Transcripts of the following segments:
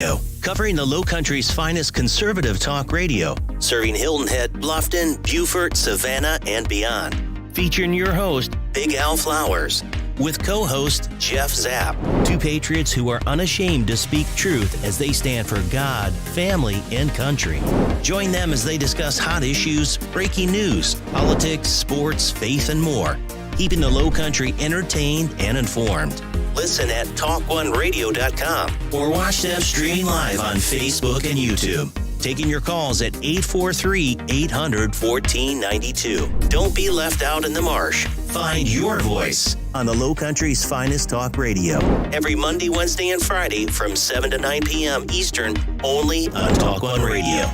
Covering the Low Country's finest conservative talk radio, serving Hilton Head, Bluffton, Beaufort, Savannah, and beyond. Featuring your host, Big Al Flowers, with co-host Jeff Zapp. Two patriots who are unashamed to speak truth as they stand for God, family, and country. Join them as they discuss hot issues, breaking news, politics, sports, faith, and more. Keeping the Low Country entertained and informed. Listen at TalkOneRadio.com or watch them streaming live on Facebook and YouTube. Taking your calls at 843-800-1492. Don't be left out in the marsh. Find your voice on the Low Country's finest talk radio. Every Monday, Wednesday, and Friday from 7 to 9 p.m. Eastern, only on TalkOne Radio.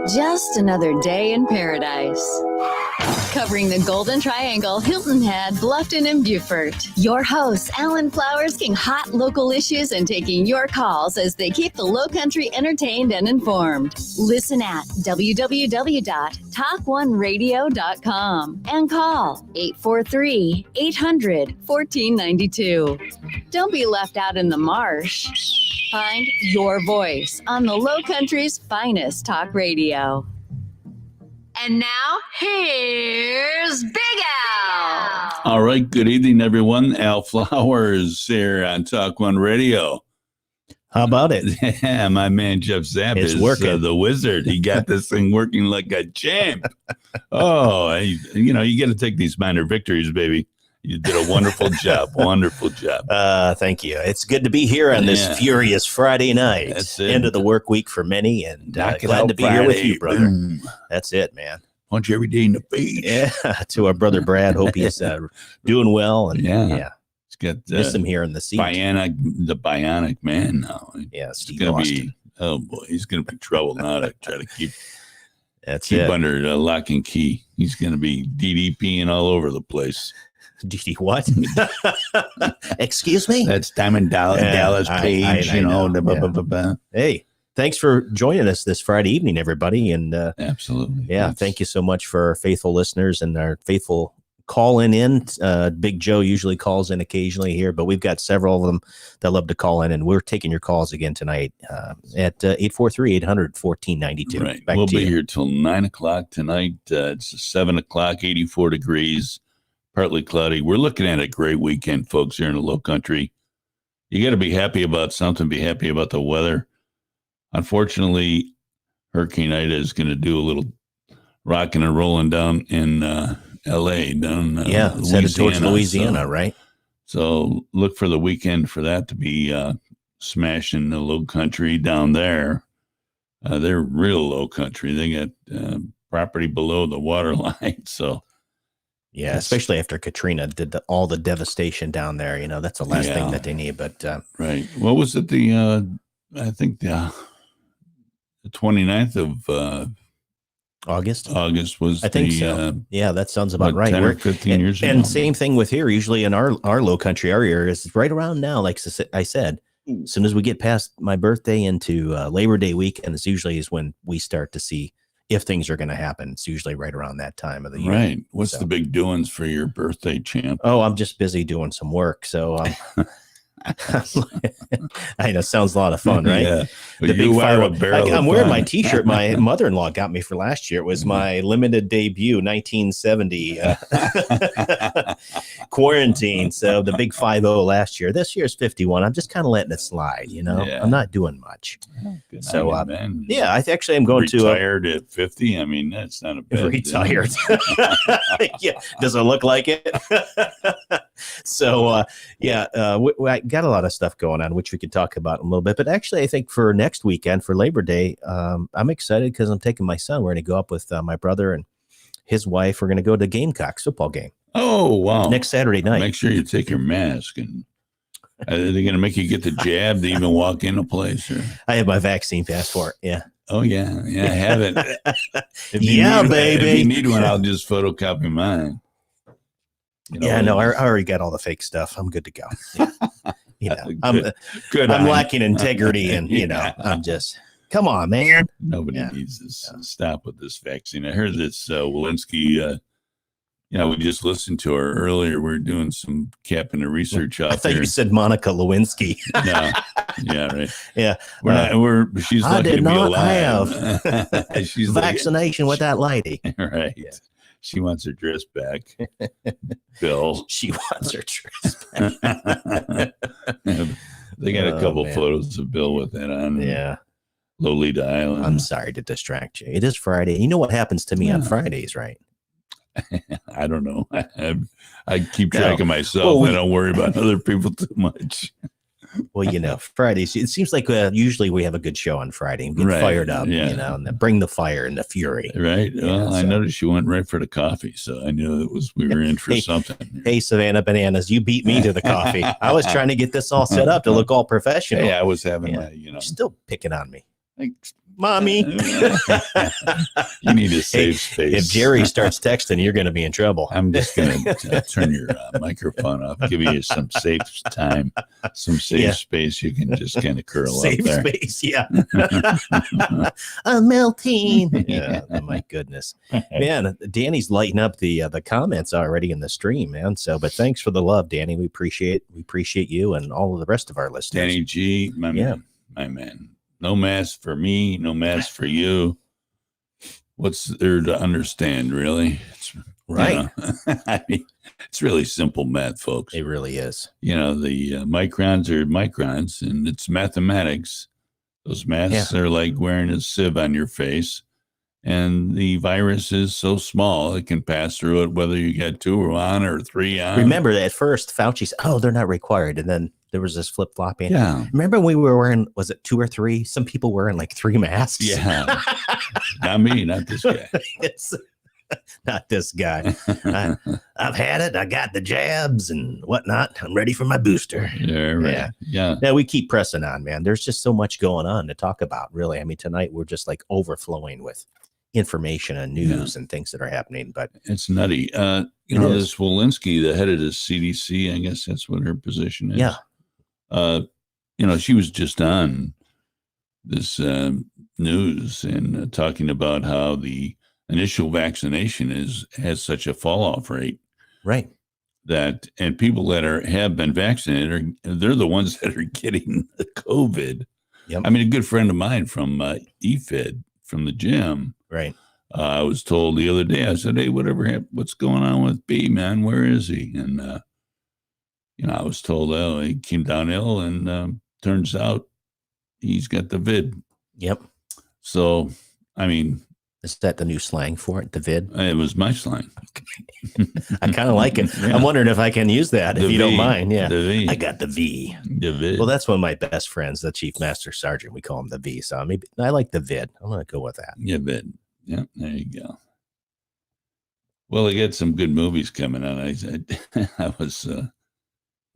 Just another day in paradise. Covering the Golden Triangle, Hilton Head, Bluffton, and Beaufort. Your hosts, Alan Flowers, king hot local issues and taking your calls as they keep the Low Country entertained and informed. Listen at www.talkoneradio.com and call 843-800-1492. Don't be left out in the marsh. Find your voice on the Low Country's finest talk radio. And now, here's Big Al. All right, good evening, everyone. Al Flowers here on TalkOne Radio. How about it? Yeah, my man Jeff Zapp is working. The wizard. He got this thing working like a champ. Oh, you got to take these minor victories, baby. You did a wonderful job. Wonderful job. Thank you. It's good to be here on this furious Friday night. That's it. End of the work week for many, and glad to be Friday. here with you, brother. Boom. That's it, man. Punch every day in the face. Yeah. To our brother Brad. Hope he's doing well. And Yeah. He's got miss him here in the seat. the bionic man now. Yeah, He's Steve gonna Austin. oh boy, he's gonna be trouble now to try to keep That's under lock and key. He's gonna be DDPing all over the place. DD what? Excuse me? That's Diamond Dallas Page, I know. Hey, thanks for joining us this Friday evening, everybody. And Absolutely. thank you so much for our faithful listeners and our faithful calling in. Big Joe usually calls in occasionally here, but we've got several of them that love to call in, and we're taking your calls again tonight at 843-800-1492. Right. Back We'll to be you. here till 9 o'clock tonight. It's 7 o'clock, 84 degrees, partly cloudy. We're looking at a great weekend, folks, here in the Low Country. You got to be happy about something, be happy about the weather. Unfortunately, Hurricane Ida is going to do a little rocking and rolling down in L.A., down it's headed towards Louisiana, right? So look for the weekend for that to be smashing the Low Country down there. They're real low country. They got property below the water line. So, yeah, especially after Katrina did all the devastation down there. That's the last thing that they need. But right. What was it? I think the 29th of August was I think so. Yeah, that sounds about right. 10 or 15 years ago. And same thing with here. Usually in our Low Country area is right around now. Like I said, as soon as we get past my birthday into Labor Day weekend, it's usually is when we start to see if things are going to happen. It's usually right around that time of the year. Right. What's the big doings for your birthday, champ? Oh, I'm just busy doing some work. So I know, sounds a lot of fun, right? Yeah. The You big are a 5 barrel I'm of wearing fun. my T-shirt my mother-in-law got me for last year. It was my limited debut, 1970 quarantine. So the big 5-0 last year. This year's 51. I'm just kind of letting it slide. Yeah. I'm not doing much. Good So, on you, man. Yeah, I actually am going retired at 50. I mean, that's not a bad retired. Yeah, does it look like it? So, I got a lot of stuff going on, which we could talk about in a little bit. But actually, I think for next weekend, for Labor Day, I'm excited because I'm taking my son. We're going to go up with my brother and his wife. We're going to go to the Gamecocks football game. Oh, wow. Next Saturday night. Make sure you take your mask. And are they going to make you get the jab to even walk in a place? Or? I have my vaccine passport. Yeah. Oh, yeah. Yeah, I have it. Baby. If you need one, I'll just photocopy mine. I already got all the fake stuff. I'm good to go. Yeah. Good. I'm lacking integrity, and I'm just, come on, man. Nobody needs this. Stop with this vaccine. I heard this Walensky. We just listened to her earlier. We're doing some capping the research out there. I thought you said Monica Lewinsky. No. Yeah, right. Yeah. She's lucky to be alive. Have she's vaccination with that lady. Right. Yeah. She wants her dress back. Bill. She wants her dress back. They got a couple photos of Bill with that on. Yeah. Lolita Island. I'm sorry to distract you. It is Friday. You know what happens to me on Fridays, right? I don't know. I keep track of myself. I don't worry about other people too much. Well, Fridays, it seems like usually we have a good show on Friday and get fired up, and bring the fire and the fury. Right. Well, I noticed you went right for the coffee, so I knew we were in for something. Hey, Savannah Bananas, you beat me to the coffee. I was trying to get this all set up to look all professional. Hey, I was having my, Still picking on me. Mommy. You need a safe space. If Jerry starts texting, you're going to be in trouble. I'm just going to turn your microphone off, give you some safe time, some safe space. You can just kind of curl safe up there. Safe space, yeah. I'm melting. Yeah, oh my goodness. Man, Danny's lighting up the comments already in the stream, man. So, but thanks for the love, Danny. We appreciate you and all of the rest of our listeners. Danny G, my man. No mask for me, no mask for you. What's there to understand, really? It's, right. I mean, it's really simple math, folks. It really is. The microns are microns, and it's mathematics. Those masks are like wearing a sieve on your face, and the virus is so small it can pass through it whether you got 2 on or 3 on. Remember that at first Fauci said, "Oh, they're not required," and then there was this flip-flopping. Yeah. Remember we were wearing, was it 2 or 3? Some people wearing like 3 masks. Yeah. Not me, not this guy. It's not this guy. I've had it. I got the jabs and whatnot. I'm ready for my booster. Yeah, right. Yeah. Yeah, we keep pressing on, man. There's just so much going on to talk about, really. I mean, tonight we're just like overflowing with information and news and things that are happening, but it's nutty. This Walensky, the head of the CDC, I guess that's what her position is. Yeah. She was just on this news and talking about how the initial vaccination has such a fall off rate, right? And people that have been vaccinated they're the ones that are getting the COVID. Yep. I mean, a good friend of mine from EFID from the gym, right? I was told the other day. I said, "Hey, what's going on with B, man? Where is he?" And I was told, he came down ill, and turns out he's got the vid. Yep. So, I mean, is that the new slang for it? The vid? It was my slang. I kind of like it. Yeah. I'm wondering if I can use that, if you don't mind. Yeah. The V. I got the V. The vid. Well, that's one of my best friends, the Chief Master Sergeant. We call him the V. So maybe I like the vid. I'm going to go with that. Yeah, vid. Yeah, there you go. Well, they got some good movies coming on. I was...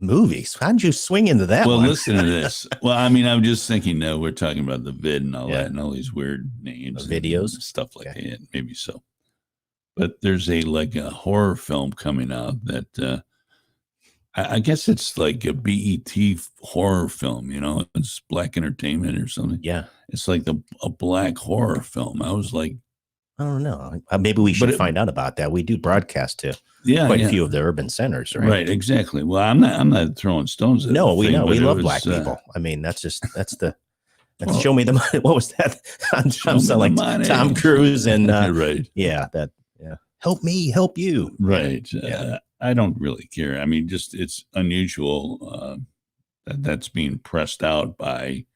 movies? How'd you swing into that one? Well, listen to this. Well, I mean, I'm just thinking, we're talking about the vid and all that and all these weird names. Videos? And stuff like that. Maybe so. But there's a horror film coming out that I guess it's like a BET horror film, it's Black Entertainment or something. Yeah. It's like a black horror film. I was like, I don't know. Maybe we should find out about that. We do broadcast to quite a few of the urban centers, right? Right, exactly. Well, I'm not throwing stones at No, the we thing, know. We but love black people. I mean, that's well, show me the money. What was that? I'm sound like money. Tom Cruise and right. Yeah, help me, help you. Right. Yeah. I don't really care. I mean, just it's unusual that's being pressed out by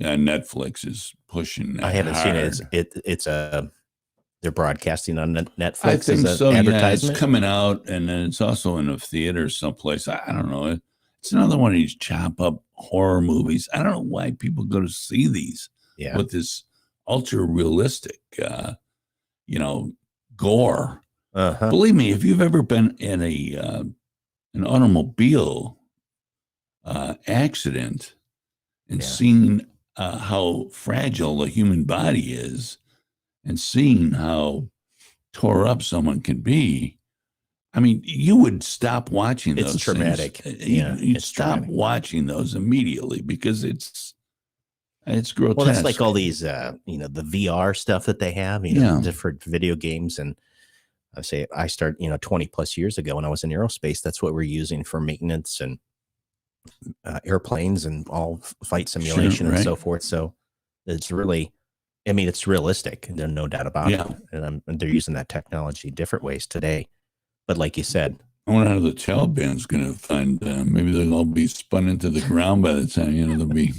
Netflix is pushing that I haven't seen hard. it. It's they're broadcasting on Netflix. I think as so. an Yeah, advertisement. it's coming out, and then it's also in a theater someplace. I don't know. It's another one of these chop up horror movies. I don't know why people go to see these with this ultra realistic, gore. Believe me, if you've ever been in an automobile accident and seen how fragile the human body is, and seeing how tore up someone can be, I mean, you would stop watching those. It's traumatic. You'd stop watching those immediately because it's grotesque. Well, that's like all these, the VR stuff that they have, different video games. And I started, 20 plus years ago when I was in aerospace. That's what we're using for maintenance and airplanes and all flight simulation and so forth. So it's really, it's realistic. There's no doubt about it. And they're using that technology different ways today. But like you said, I wonder how the Taliban's going to find. Maybe they'll all be spun into the ground by the time they'll be.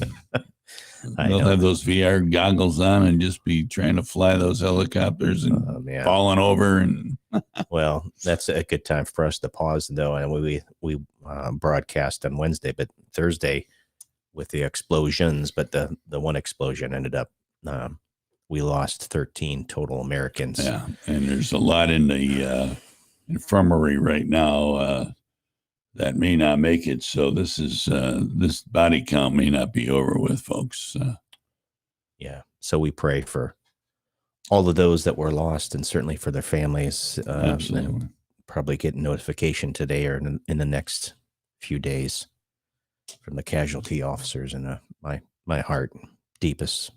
They'll have those VR goggles on and just be trying to fly those helicopters and falling over. And well, that's a good time for us to pause, though. And we broadcast on Wednesday, but Thursday with the explosions. But the one explosion ended up. We lost 13 total Americans. Yeah, and there's a lot in the infirmary right now that may not make it. So this body count may not be over with, folks. So we pray for all of those that were lost, and certainly for their families. Absolutely. Probably get notification today or in the next few days from the casualty officers, and my heart deepest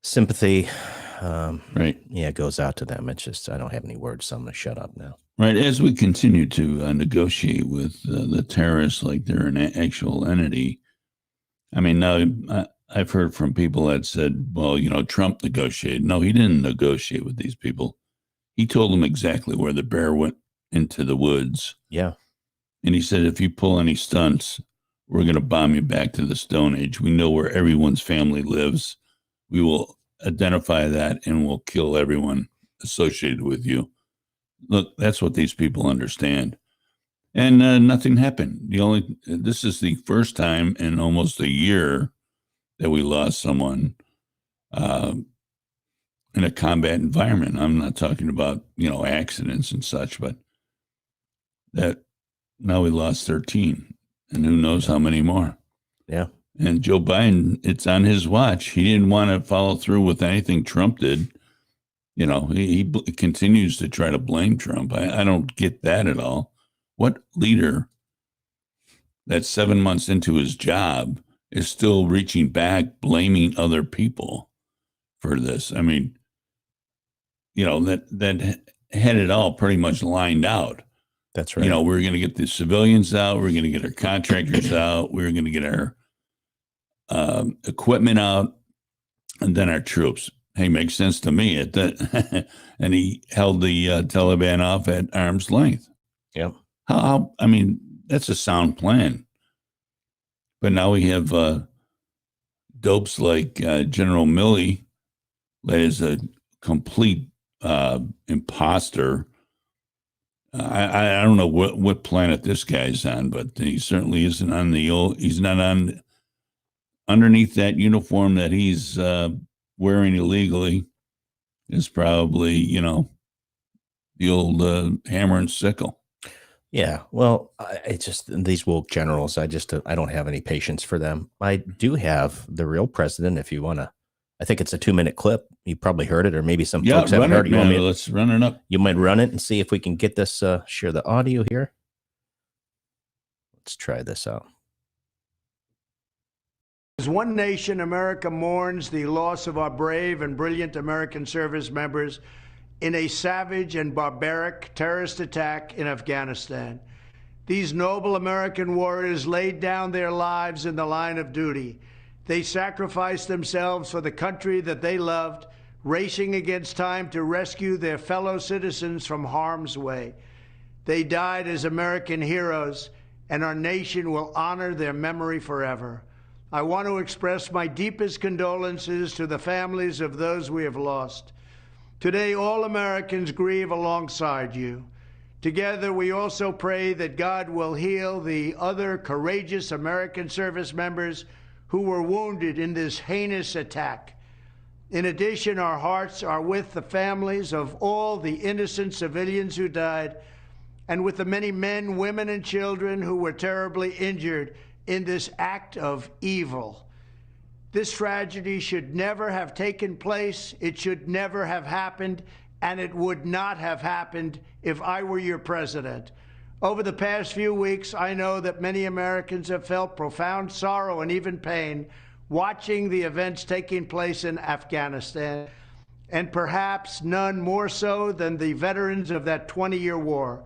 sympathy goes out to them. It's just I don't have any words, so I'm gonna shut up now. Right, as we continue to negotiate with the terrorists like they're an actual entity. I mean, now I've heard from people that said, well, Trump negotiated. No, he didn't negotiate with these people. He told them exactly where the bear went into the woods. Yeah. And he said, if you pull any stunts, we're going to bomb you back to the Stone Age. We know where everyone's family lives. We will identify that and we'll kill everyone associated with you. Look, that's what these people understand. And nothing happened. This is the first time in almost a year that we lost someone in a combat environment. I'm not talking about, accidents and such, but that now we lost 13 and who knows how many more. Yeah. And Joe Biden, it's on his watch. He didn't want to follow through with anything Trump did. He continues to try to blame Trump. I don't get that at all. What leader that's 7 months into his job is still reaching back, blaming other people for this? I mean, that had it all pretty much lined out. That's right. We're going to get the civilians out. We're going to get our contractors out. We're going to get our equipment out, and then our troops. Hey, makes sense to me. And he held the Taliban off at arm's length. Yeah. I mean, that's a sound plan. But now we have dopes like General Milley, that is a complete imposter. I don't know what planet this guy's on, but he certainly isn't on he's not on underneath that uniform that he's wearing illegally is probably, the old hammer and sickle. Yeah. Well, it's just these woke generals. I don't have any patience for them. I do have the real president. If you want to, I think it's a 2-minute clip. You probably heard it, or maybe some folks haven't heard it. Let's run it up. You might run it and see if we can get this, share the audio here. Let's try this out. As one nation, America mourns the loss of our brave and brilliant American service members in a savage and barbaric terrorist attack in Afghanistan. These noble American warriors laid down their lives in the line of duty. They sacrificed themselves for the country that they loved, racing against time to rescue their fellow citizens from harm's way. They died as American heroes, and our nation will honor their memory forever. I want to express my deepest condolences to the families of those we have lost. Today, all Americans grieve alongside you. Together, we also pray that God will heal the other courageous American service members who were wounded in this heinous attack. In addition, our hearts are with the families of all the innocent civilians who died, and with the many men, women, and children who were terribly injured in this act of evil. This tragedy should never have taken place. It should never have happened, and it would not have happened if I were your president. Over the past few weeks, I know that many Americans have felt profound sorrow and even pain watching the events taking place in Afghanistan, and perhaps none more so than the veterans of that 20-year war.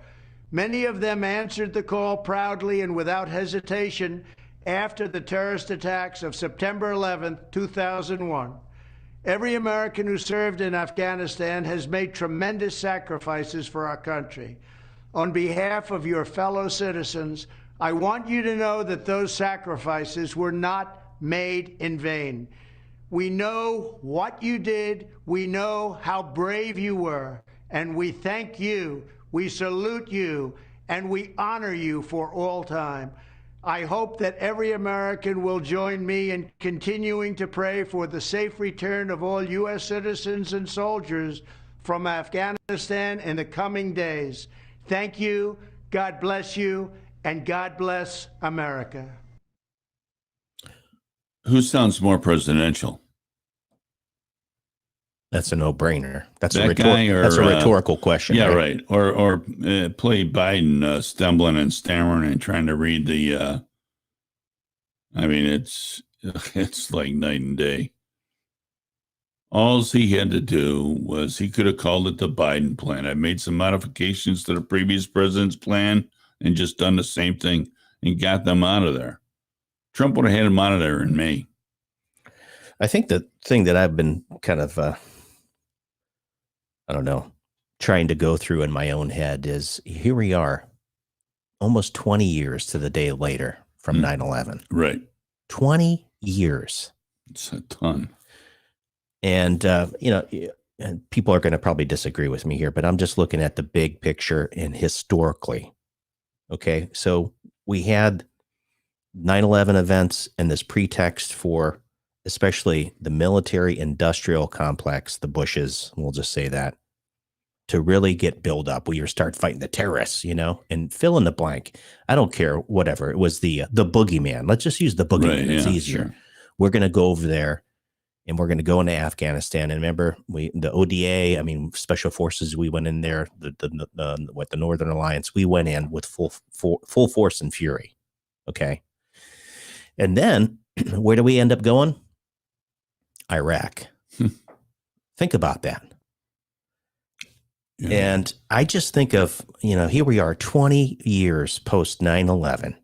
Many of them answered the call proudly and without hesitation after the terrorist attacks of September 11, 2001. Every American who served in Afghanistan has made tremendous sacrifices for our country. On behalf of your fellow citizens, I want you to know that those sacrifices were not made in vain. We know what you did, we know how brave you were, and we thank you, we salute you, and we honor you for all time. I hope that every American will join me in continuing to pray for the safe return of all U.S. citizens and soldiers from Afghanistan in the coming days. Thank you, God bless you, and God bless America. Who sounds more presidential? That's a no-brainer. That's That a guy or, that's a rhetorical question. Yeah, right. Or play Biden stumbling and stammering and trying to read the. I mean, it's like night and day. All he had to do was he could have called it the Biden plan. I made some modifications to the previous president's plan and just done the same thing and got them out of there. Trump would have had him out of there in May. I think the thing that I've been kind of, I don't know, trying to go through in my own head is here we are, almost 20 years to the day later from 9/11. Right. 20 years. It's a ton. And, and people are going to probably disagree with me here, but I'm just looking at the big picture and historically. Okay. So we had 9/11 events and this pretext for especially the military industrial complex, the Bushes, we'll just say that, to really get built up. We start fighting the terrorists, and fill in the blank. I don't care, whatever. It was the boogeyman. Let's just use the boogeyman. Right, it's easier. Sure. We're going to go over there and we're going to go into Afghanistan. And remember, the ODA, Special Forces, we went in there, the Northern Alliance, we went in with full force and fury. Okay. And then where do we end up going? Iraq. Think about that. Yeah. And I just think of, here we are 20 years post 9/11,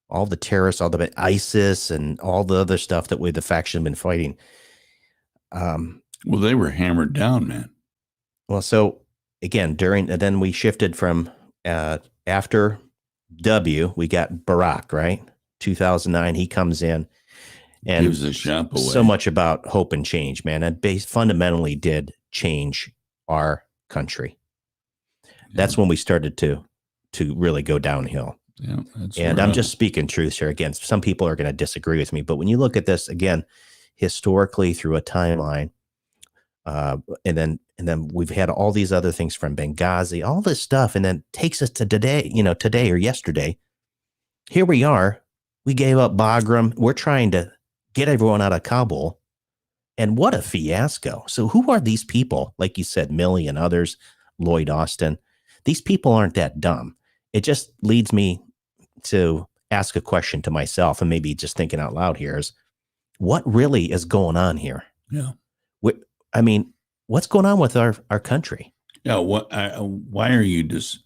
all the terrorists, all the ISIS and all the other stuff that the faction have been fighting. Well, they were hammered down, man. Well, so again, then we shifted from after W, we got Barack, right? 2009, he comes in and gives the shop away. So much about hope and change, man. It fundamentally did change our country. That's when we started to really go downhill. Yeah, and I'm just speaking truth here. Again, some people are going to disagree with me, but when you look at this again, historically through a timeline, and then we've had all these other things from Benghazi, all this stuff, and then takes us to today, today or yesterday. Here we are. We gave up Bagram. We're trying to get everyone out of Kabul. And what a fiasco. So who are these people? Like you said, Milley and others, Lloyd Austin. These people aren't that dumb. It just leads me to ask a question to myself, and maybe just thinking out loud here is, what really is going on here? Yeah. I mean, what's going on with our country? Yeah. Why are you just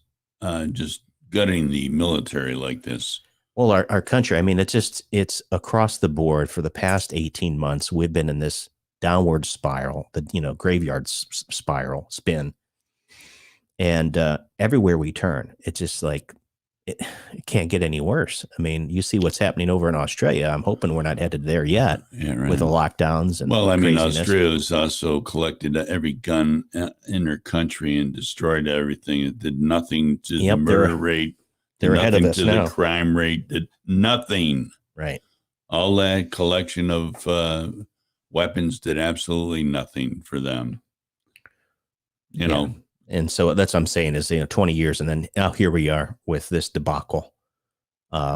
gutting the military like this? Well, our country, I mean, it's across the board. For the past 18 months, we've been in this downward spiral, the graveyard spiral spin. And everywhere we turn, it's just like it can't get any worse. I mean, you see what's happening over in Australia. I'm hoping we're not headed there yet with the lockdowns and well, I mean, craziness. Australia has also collected every gun in their country and destroyed everything. It did nothing to the murder rate. They're ahead of us now. The crime rate did nothing. Right. All that collection of weapons did absolutely nothing for them. You know. And so that's what I'm saying is, 20 years. And then now here we are with this debacle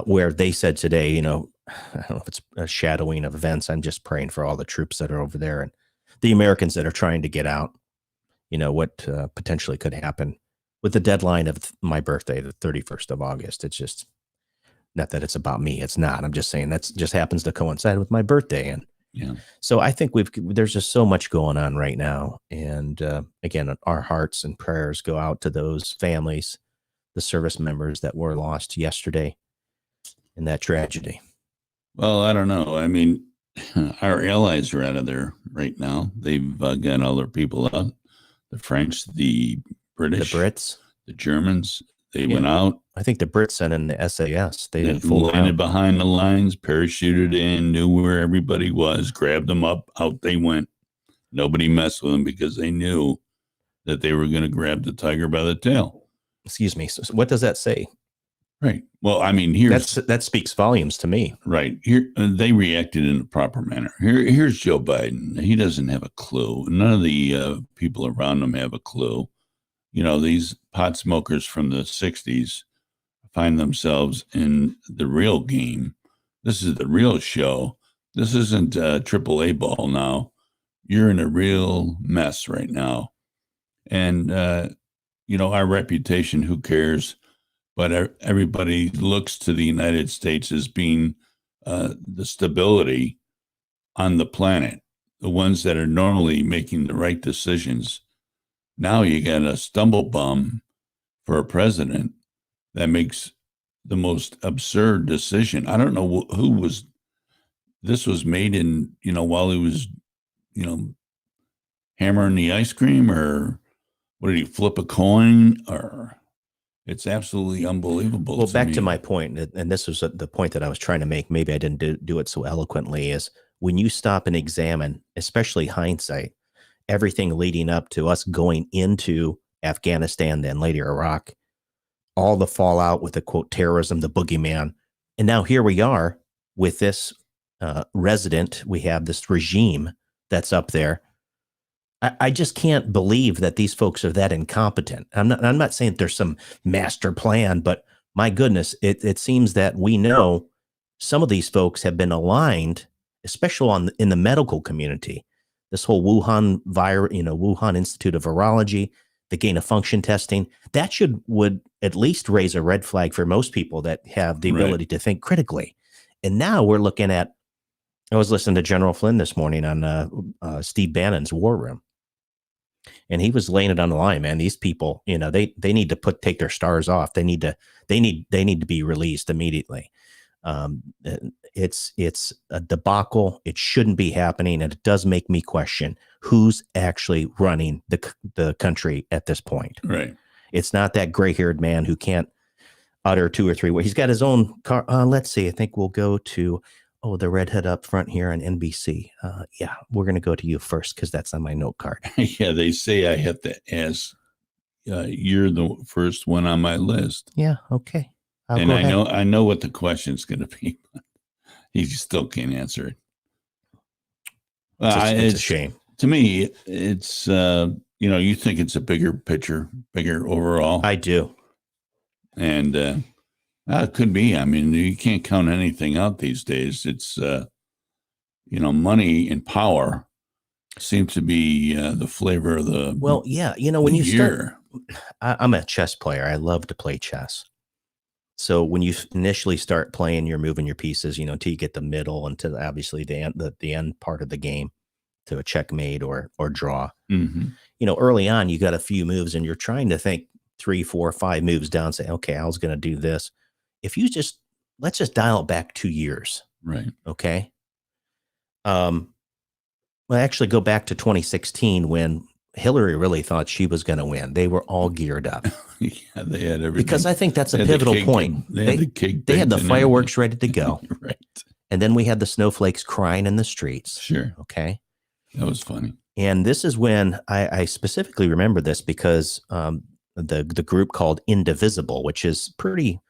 where they said today, I don't know if it's a shadowing of events. I'm just praying for all the troops that are over there and the Americans that are trying to get out, what potentially could happen with the deadline of my birthday, the 31st of August. It's just not that it's about me. It's not. I'm just saying that just happens to coincide with my birthday. And so I think there's just so much going on right now. And again, our hearts and prayers go out to those families, the service members that were lost yesterday in that tragedy. Well, I don't know. I mean, our allies are out of there right now. They've got all their people out. The French, the British, the Brits, the Germans, they went out. I think the Brits sent in the SAS. They didn't landed behind the lines, parachuted in, knew where everybody was, grabbed them up, out they went. Nobody messed with them because they knew that they were going to grab the tiger by the tail. Excuse me. So what does that say? Right. Well, I mean, that speaks volumes to me. Right. Here, they reacted in a proper manner. Here's Joe Biden. He doesn't have a clue. None of the people around him have a clue. These pot smokers from the 60s find themselves in the real game. This is the real show. This isn't AAA ball now. You're in a real mess right now. And, our reputation, who cares? But everybody looks to the United States as being the stability on the planet, the ones that are normally making the right decisions. Now you got a stumble bum for a president that makes the most absurd decision. I don't know this was made in, while he was, hammering the ice cream, or what did he flip a coin, or it's absolutely unbelievable. Well, back to my point, and this was the point that I was trying to make. Maybe I didn't do it so eloquently, is when you stop and examine, especially hindsight, everything leading up to us going into Afghanistan, then later Iraq, all the fallout with the quote terrorism, the boogeyman. And now here we are with this resident. We have this regime that's up there. I just can't believe that these folks are that incompetent. I'm not saying there's some master plan, but my goodness, it seems that we know some of these folks have been aligned, especially in the medical community. This whole Wuhan virus, Wuhan Institute of Virology, the gain of function testing, that would at least raise a red flag for most people that have the ability to think critically. And now we're looking at, I was listening to General Flynn this morning on Steve Bannon's War Room. And he was laying it on the line, man. These people, they need to take their stars off. They need to be released immediately. It's a debacle. It shouldn't be happening, and it does make me question who's actually running the country at this point. Right. It's not that gray-haired man who can't utter two or three words. He's got his own car. Let's see. I think we'll go to the redhead up front here on NBC. Yeah, we're going to go to you first because that's on my note card. Yeah, they say I have to ask. You're the first one on my list. Yeah. Okay. And I know what the question's going to be. But he still can't answer it. It's a shame. To me, it's, you think it's a bigger picture, bigger overall. I do. And it could be. I mean, you can't count anything out these days. It's, money and power seems to be the flavor of the Well, yeah. When you start, I'm a chess player. I love to play chess. So when you initially start playing, you're moving your pieces, until you get the middle and to obviously the end part of the game to a checkmate or draw. Early on, you got a few moves and you're trying to think 3, 4, 5 moves down, say, okay, I was going to do this. If you let's just dial it back 2 years. Right. Okay. Well, actually go back to 2016 when Hillary really thought she was going to win. They were all geared up. Yeah, they had everything. Because I think that's a pivotal point. They had the cake. They had the fireworks ready to go. Right. And then we had the snowflakes crying in the streets. Sure. Okay. That was funny. And this is when I specifically remember this because the group called Indivisible, which is pretty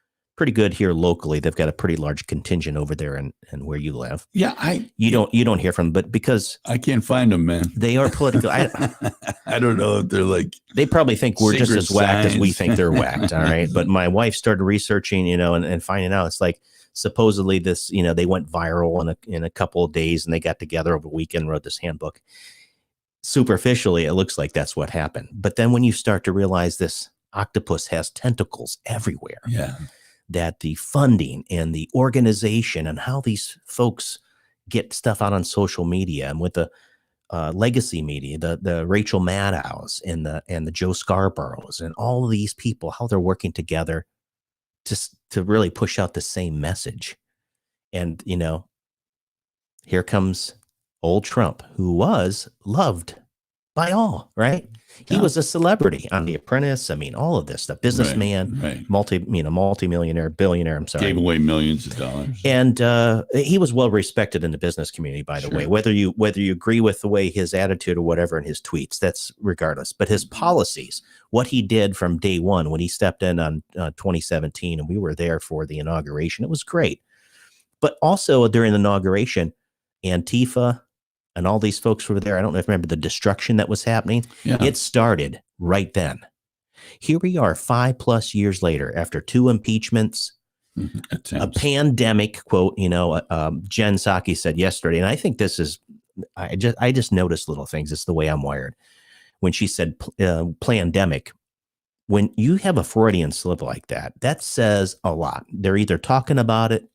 good here locally. They've got a pretty large contingent over there and where you live. Yeah, you don't hear from them, but because I can't find them, man. They are political. I don't know if they're like, they probably think we're just as whacked as we think they're whacked. All right. But my wife started researching, and finding out it's like supposedly this, they went viral in a couple of days and they got together over the weekend, wrote this handbook. Superficially, it looks like that's what happened. But then when you start to realize this octopus has tentacles everywhere, yeah, that the funding and the organization and how these folks get stuff out on social media and with the legacy media, the Rachel Maddows and the Joe Scarboroughs and all of these people, how they're working together to really push out the same message. And, here comes old Trump, who was loved by all, right? He was a celebrity on The Apprentice. I mean, all of this stuff, businessman, right. multi-millionaire, billionaire. I'm sorry. Gave away millions of dollars. And he was well respected in the business community, by the way, whether you agree with the way his attitude or whatever in his tweets, that's regardless. But his policies, what he did from day one when he stepped in on 2017 and we were there for the inauguration, it was great. But also during the inauguration, Antifa and all these folks were there. I don't know if you remember the destruction that was happening. Yeah. It started right then. Here we are 5+ years later, after 2 impeachments, a pandemic, quote, Jen Psaki said yesterday, and I think this is, I just noticed little things. It's the way I'm wired. When she said pandemic, when you have a Freudian slip like that, that says a lot. They're either talking about it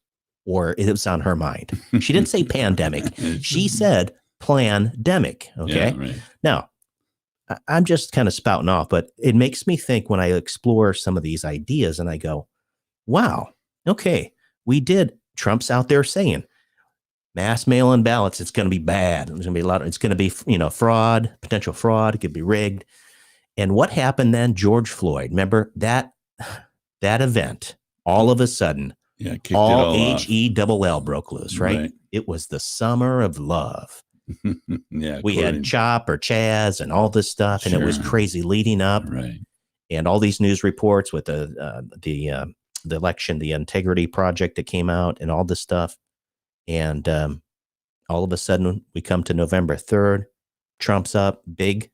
or it was on her mind. She didn't say pandemic. She said plandemic. Okay. Yeah, right. Now, I'm just kind of spouting off, but it makes me think when I explore some of these ideas and I go, wow, okay, Trump's out there saying mass mail-in ballots, it's going to be bad. There's going to be it's going to be, fraud, potential fraud. It could be rigged. And what happened then? George Floyd, remember that event, all of a sudden, all HELL broke loose, right? It was the summer of love. Yeah, we had Chop or Chaz and all this stuff, and it was crazy leading up. Right. And all these news reports with the election, the Integrity Project that came out, and all this stuff. And all of a sudden, we come to November 3rd. Trump's up big.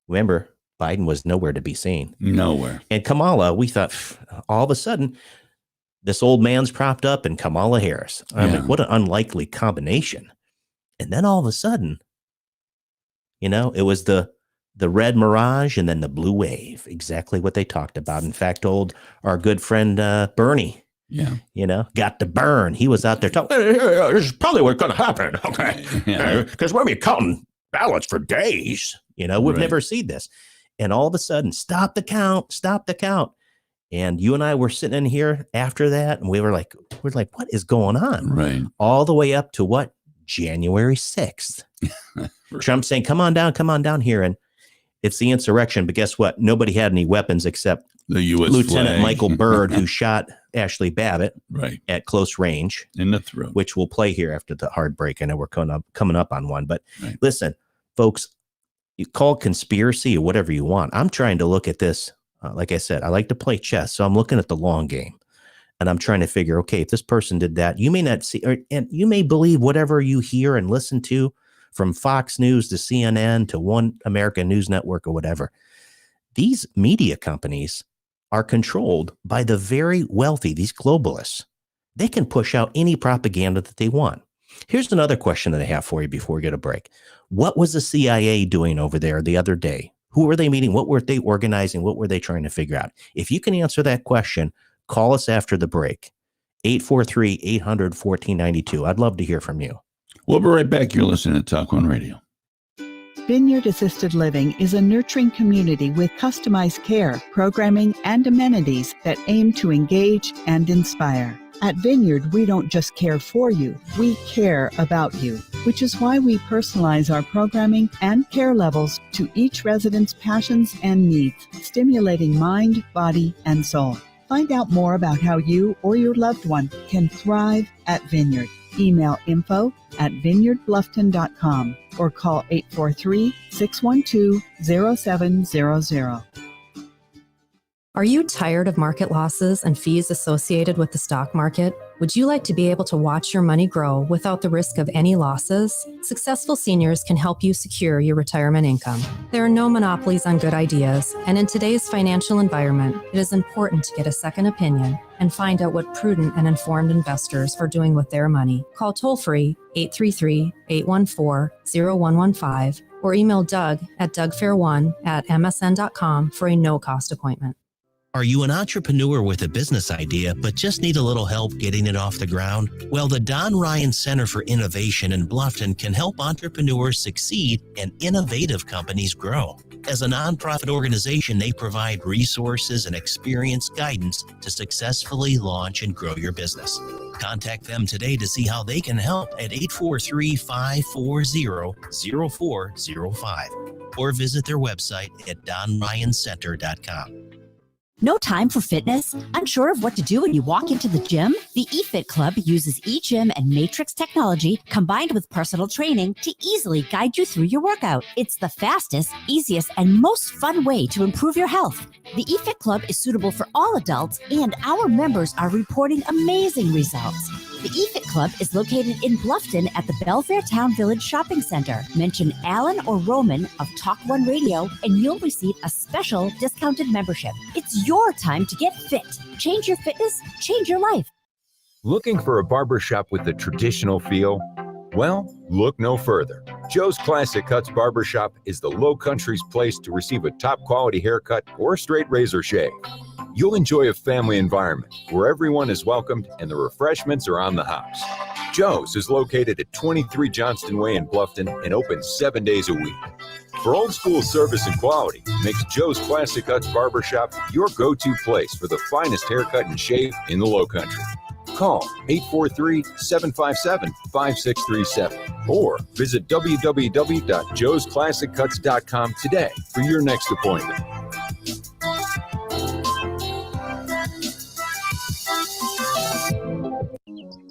Remember, Biden was nowhere to be seen. Nowhere. And Kamala, we thought all of a sudden, this old man's propped up and Kamala Harris. I'm like, what an unlikely combination. And then all of a sudden, it was the red mirage and then the blue wave, exactly what they talked about. In fact, our good friend Bernie, got to burn. He was out there talking, this is probably what's going to happen. Okay. Because we'll be counting ballots for days. We've never seen this. And all of a sudden, stop the count. And you and I were sitting in here after that, and we're like, what is going on? Right. All the way up to what? January 6th. Trump saying, come on down here. And it's the insurrection. But guess what? Nobody had any weapons except the U.S. Lieutenant flag. Michael Byrd, who shot Ashley Babbitt at close range. In the throat. Which we'll play here after the hard break. I know we're coming up on one. But listen, folks, you call conspiracy or whatever you want. I'm trying to look at this. Like I said, I like to play chess. So I'm looking at the long game. And I'm trying to figure, okay, if this person did that, you may not see, and you may believe whatever you hear and listen to, from Fox News to CNN to One American News Network or whatever. These media companies are controlled by the very wealthy, these globalists. They can push out any propaganda that they want. Here's another question that I have for you before we get a break. What was the CIA doing over there the other day? Who were they meeting? What were they organizing? What were they trying to figure out? If you can answer that question, Call us after the break. 843-800-1492. I'd love to hear from you. We'll be right back. You're listening to TalkOne Radio. Vineyard Assisted Living is a nurturing community with customized care, programming, and amenities that aim to engage and inspire. At Vineyard, we don't just care for you, we care about you, which is why we personalize our programming and care levels to each resident's passions and needs, stimulating mind, body, and soul. Find out more about how you or your loved one can thrive at Vineyard. Email info@vineyardbluffton.com or call 843-612-0700. Are you tired of market losses and fees associated with the stock market? Would you like to be able to watch your money grow without the risk of any losses? Successful Seniors can help you secure your retirement income. There are no monopolies on good ideas, and in today's financial environment, it is important to get a second opinion and find out what prudent and informed investors are doing with their money. Call toll-free 833-814-0115 or email Doug at dougfair1@msn.com for a no-cost appointment. Are you an entrepreneur with a business idea but just need a little help getting it off the ground? Well, the Don Ryan Center for Innovation in Bluffton can help entrepreneurs succeed and innovative companies grow. As a nonprofit organization, they provide resources and experience guidance to successfully launch and grow your business. Contact them today to see how they can help at 843-540-0405 or visit their website at donryancenter.com. No time for fitness? Unsure of what to do when you walk into the gym? The eFit Club uses eGym and Matrix technology combined with personal training to easily guide you through your workout. It's the fastest, easiest, and most fun way to improve your health. The eFit Club is suitable for all adults, and our members are reporting amazing results. The eFit Club is located in Bluffton at the Belfair Town Village Shopping Center. Mention Alan or Roman of TalkOne Radio, and you'll receive a special discounted membership. It's your time to get fit. Change your fitness, change your life. Looking for a barbershop with a traditional feel? Well, look no further. Joe's Classic Cuts Barbershop is the Low Country's place to receive a top quality haircut or straight razor shave. You'll enjoy a family environment where everyone is welcomed and the refreshments are on the house. Joe's is located at 23 Johnston Way in Bluffton and open 7 days a week. For old school service and quality, makes Joe's Classic Cuts Barbershop your go-to place for the finest haircut and shave in the Low Country. Call 843-757-5637 or visit www.joesclassiccuts.com today for your next appointment.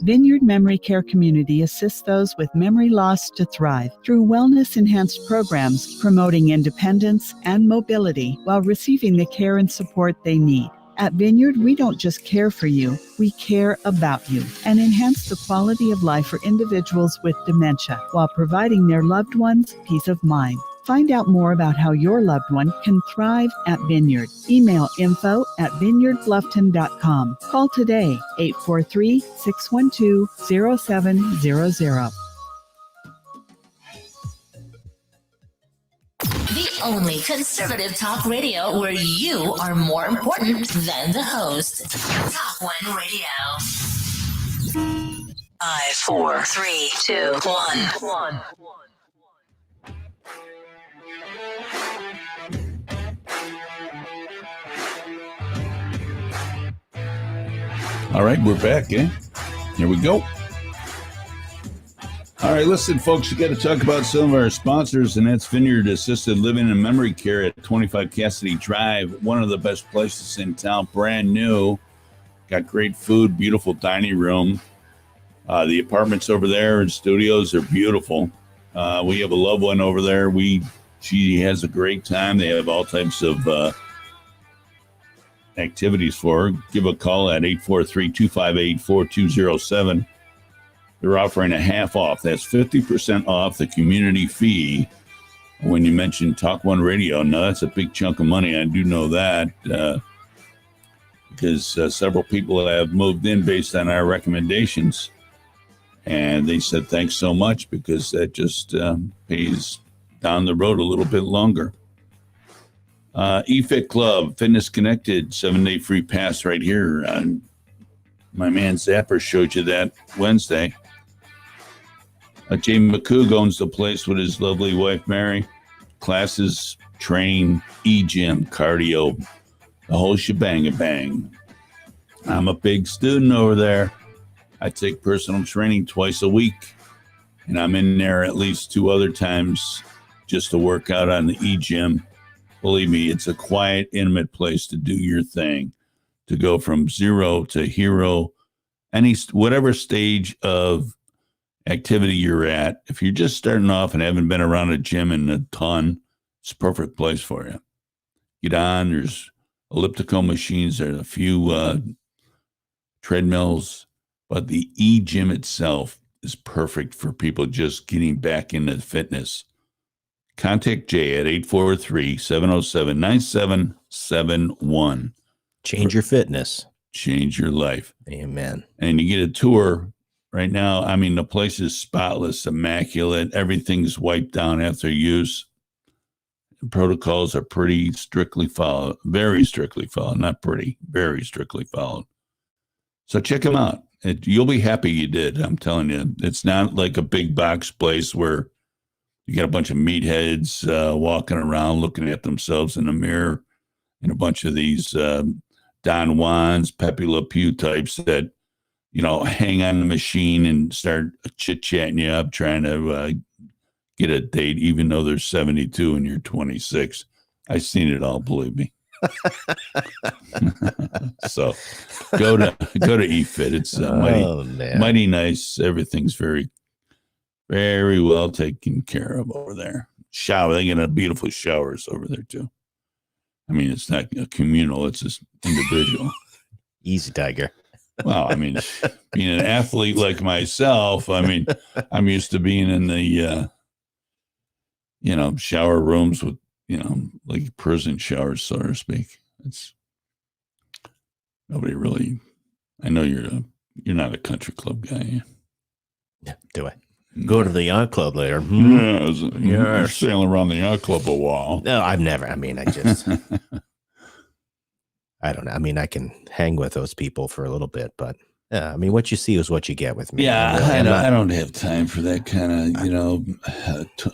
Vineyard Memory Care Community assists those with memory loss to thrive through wellness-enhanced programs promoting independence and mobility while receiving the care and support they need. At Vineyard, we don't just care for you, we care about you and enhance the quality of life for individuals with dementia while providing their loved ones peace of mind. Find out more about how your loved one can thrive at Vineyard. Email info@vineyardbluffton.com. Call today, 843-612-0700. The only conservative talk radio where you are more important than the host. TalkOne Radio. 5, 4, 3, 2, 1. All right, we're back, eh? Here we go. All right, listen, folks, you got to talk about some of our sponsors, and that's Vineyard Assisted Living and Memory Care at 25 Cassidy Drive, one of the best places in town, brand new. Got great food, beautiful dining room. The apartments over there and studios are beautiful. We have a loved one over there. She has a great time. They have all types of activities for her. Give a call at 843-258-4207. They're offering a half off. That's 50% off the community fee when you mention TalkOne Radio. Now, that's a big chunk of money. I do know that because several people have moved in based on our recommendations. And they said, thanks so much, because that just pays down the road a little bit longer. eFit Club, Fitness Connected, 7-day free pass right here. My man Zapper showed you that Wednesday. Jay McCoog owns the place with his lovely wife, Mary. Classes, training, e-gym, cardio, the whole shebang. I'm a big student over there. I take personal training twice a week, and I'm in there at least 2 other times just to work out on the e-gym. Believe me, it's a quiet, intimate place to do your thing, to go from zero to hero, whatever stage of activity you're at. If you're just starting off and haven't been around a gym in a ton, it's a perfect place for you. Get on. There's elliptical machines. There's a few treadmills, but the e-gym itself is perfect for people just getting back into fitness. Contact Jay at 843-707-9771. Change your fitness. Change your life. Amen. And you get a tour right now. I mean, the place is spotless, immaculate. Everything's wiped down after use. Protocols are pretty strictly followed, very strictly followed, not pretty, very strictly followed. So check them out. You'll be happy you did. I'm telling you, it's not like a big box place where you got a bunch of meatheads walking around looking at themselves in the mirror, and a bunch of these Don Juans, Pepe Le Pew types that, hang on the machine and start chit-chatting you up, trying to get a date, even though they're 72 and you're 26. I've seen it all, believe me. So go to eFit. It's mighty nice. Everything's very, very well taken care of over there. Shower. They got beautiful showers over there too. I mean, it's not a communal, it's just individual. Easy, Tiger. Well, I mean, being an athlete like myself, I mean, I'm used to being in the, shower rooms with, like prison showers, so to speak. It's nobody really. I know you're not a country club guy. Yeah, do I? Go to the yacht club later. You're sailing around the yacht club a while. No, I've never. I mean, I just, I don't know. I mean, I can hang with those people for a little bit, but I mean, what you see is what you get with me. Yeah, I don't have time for that kind of,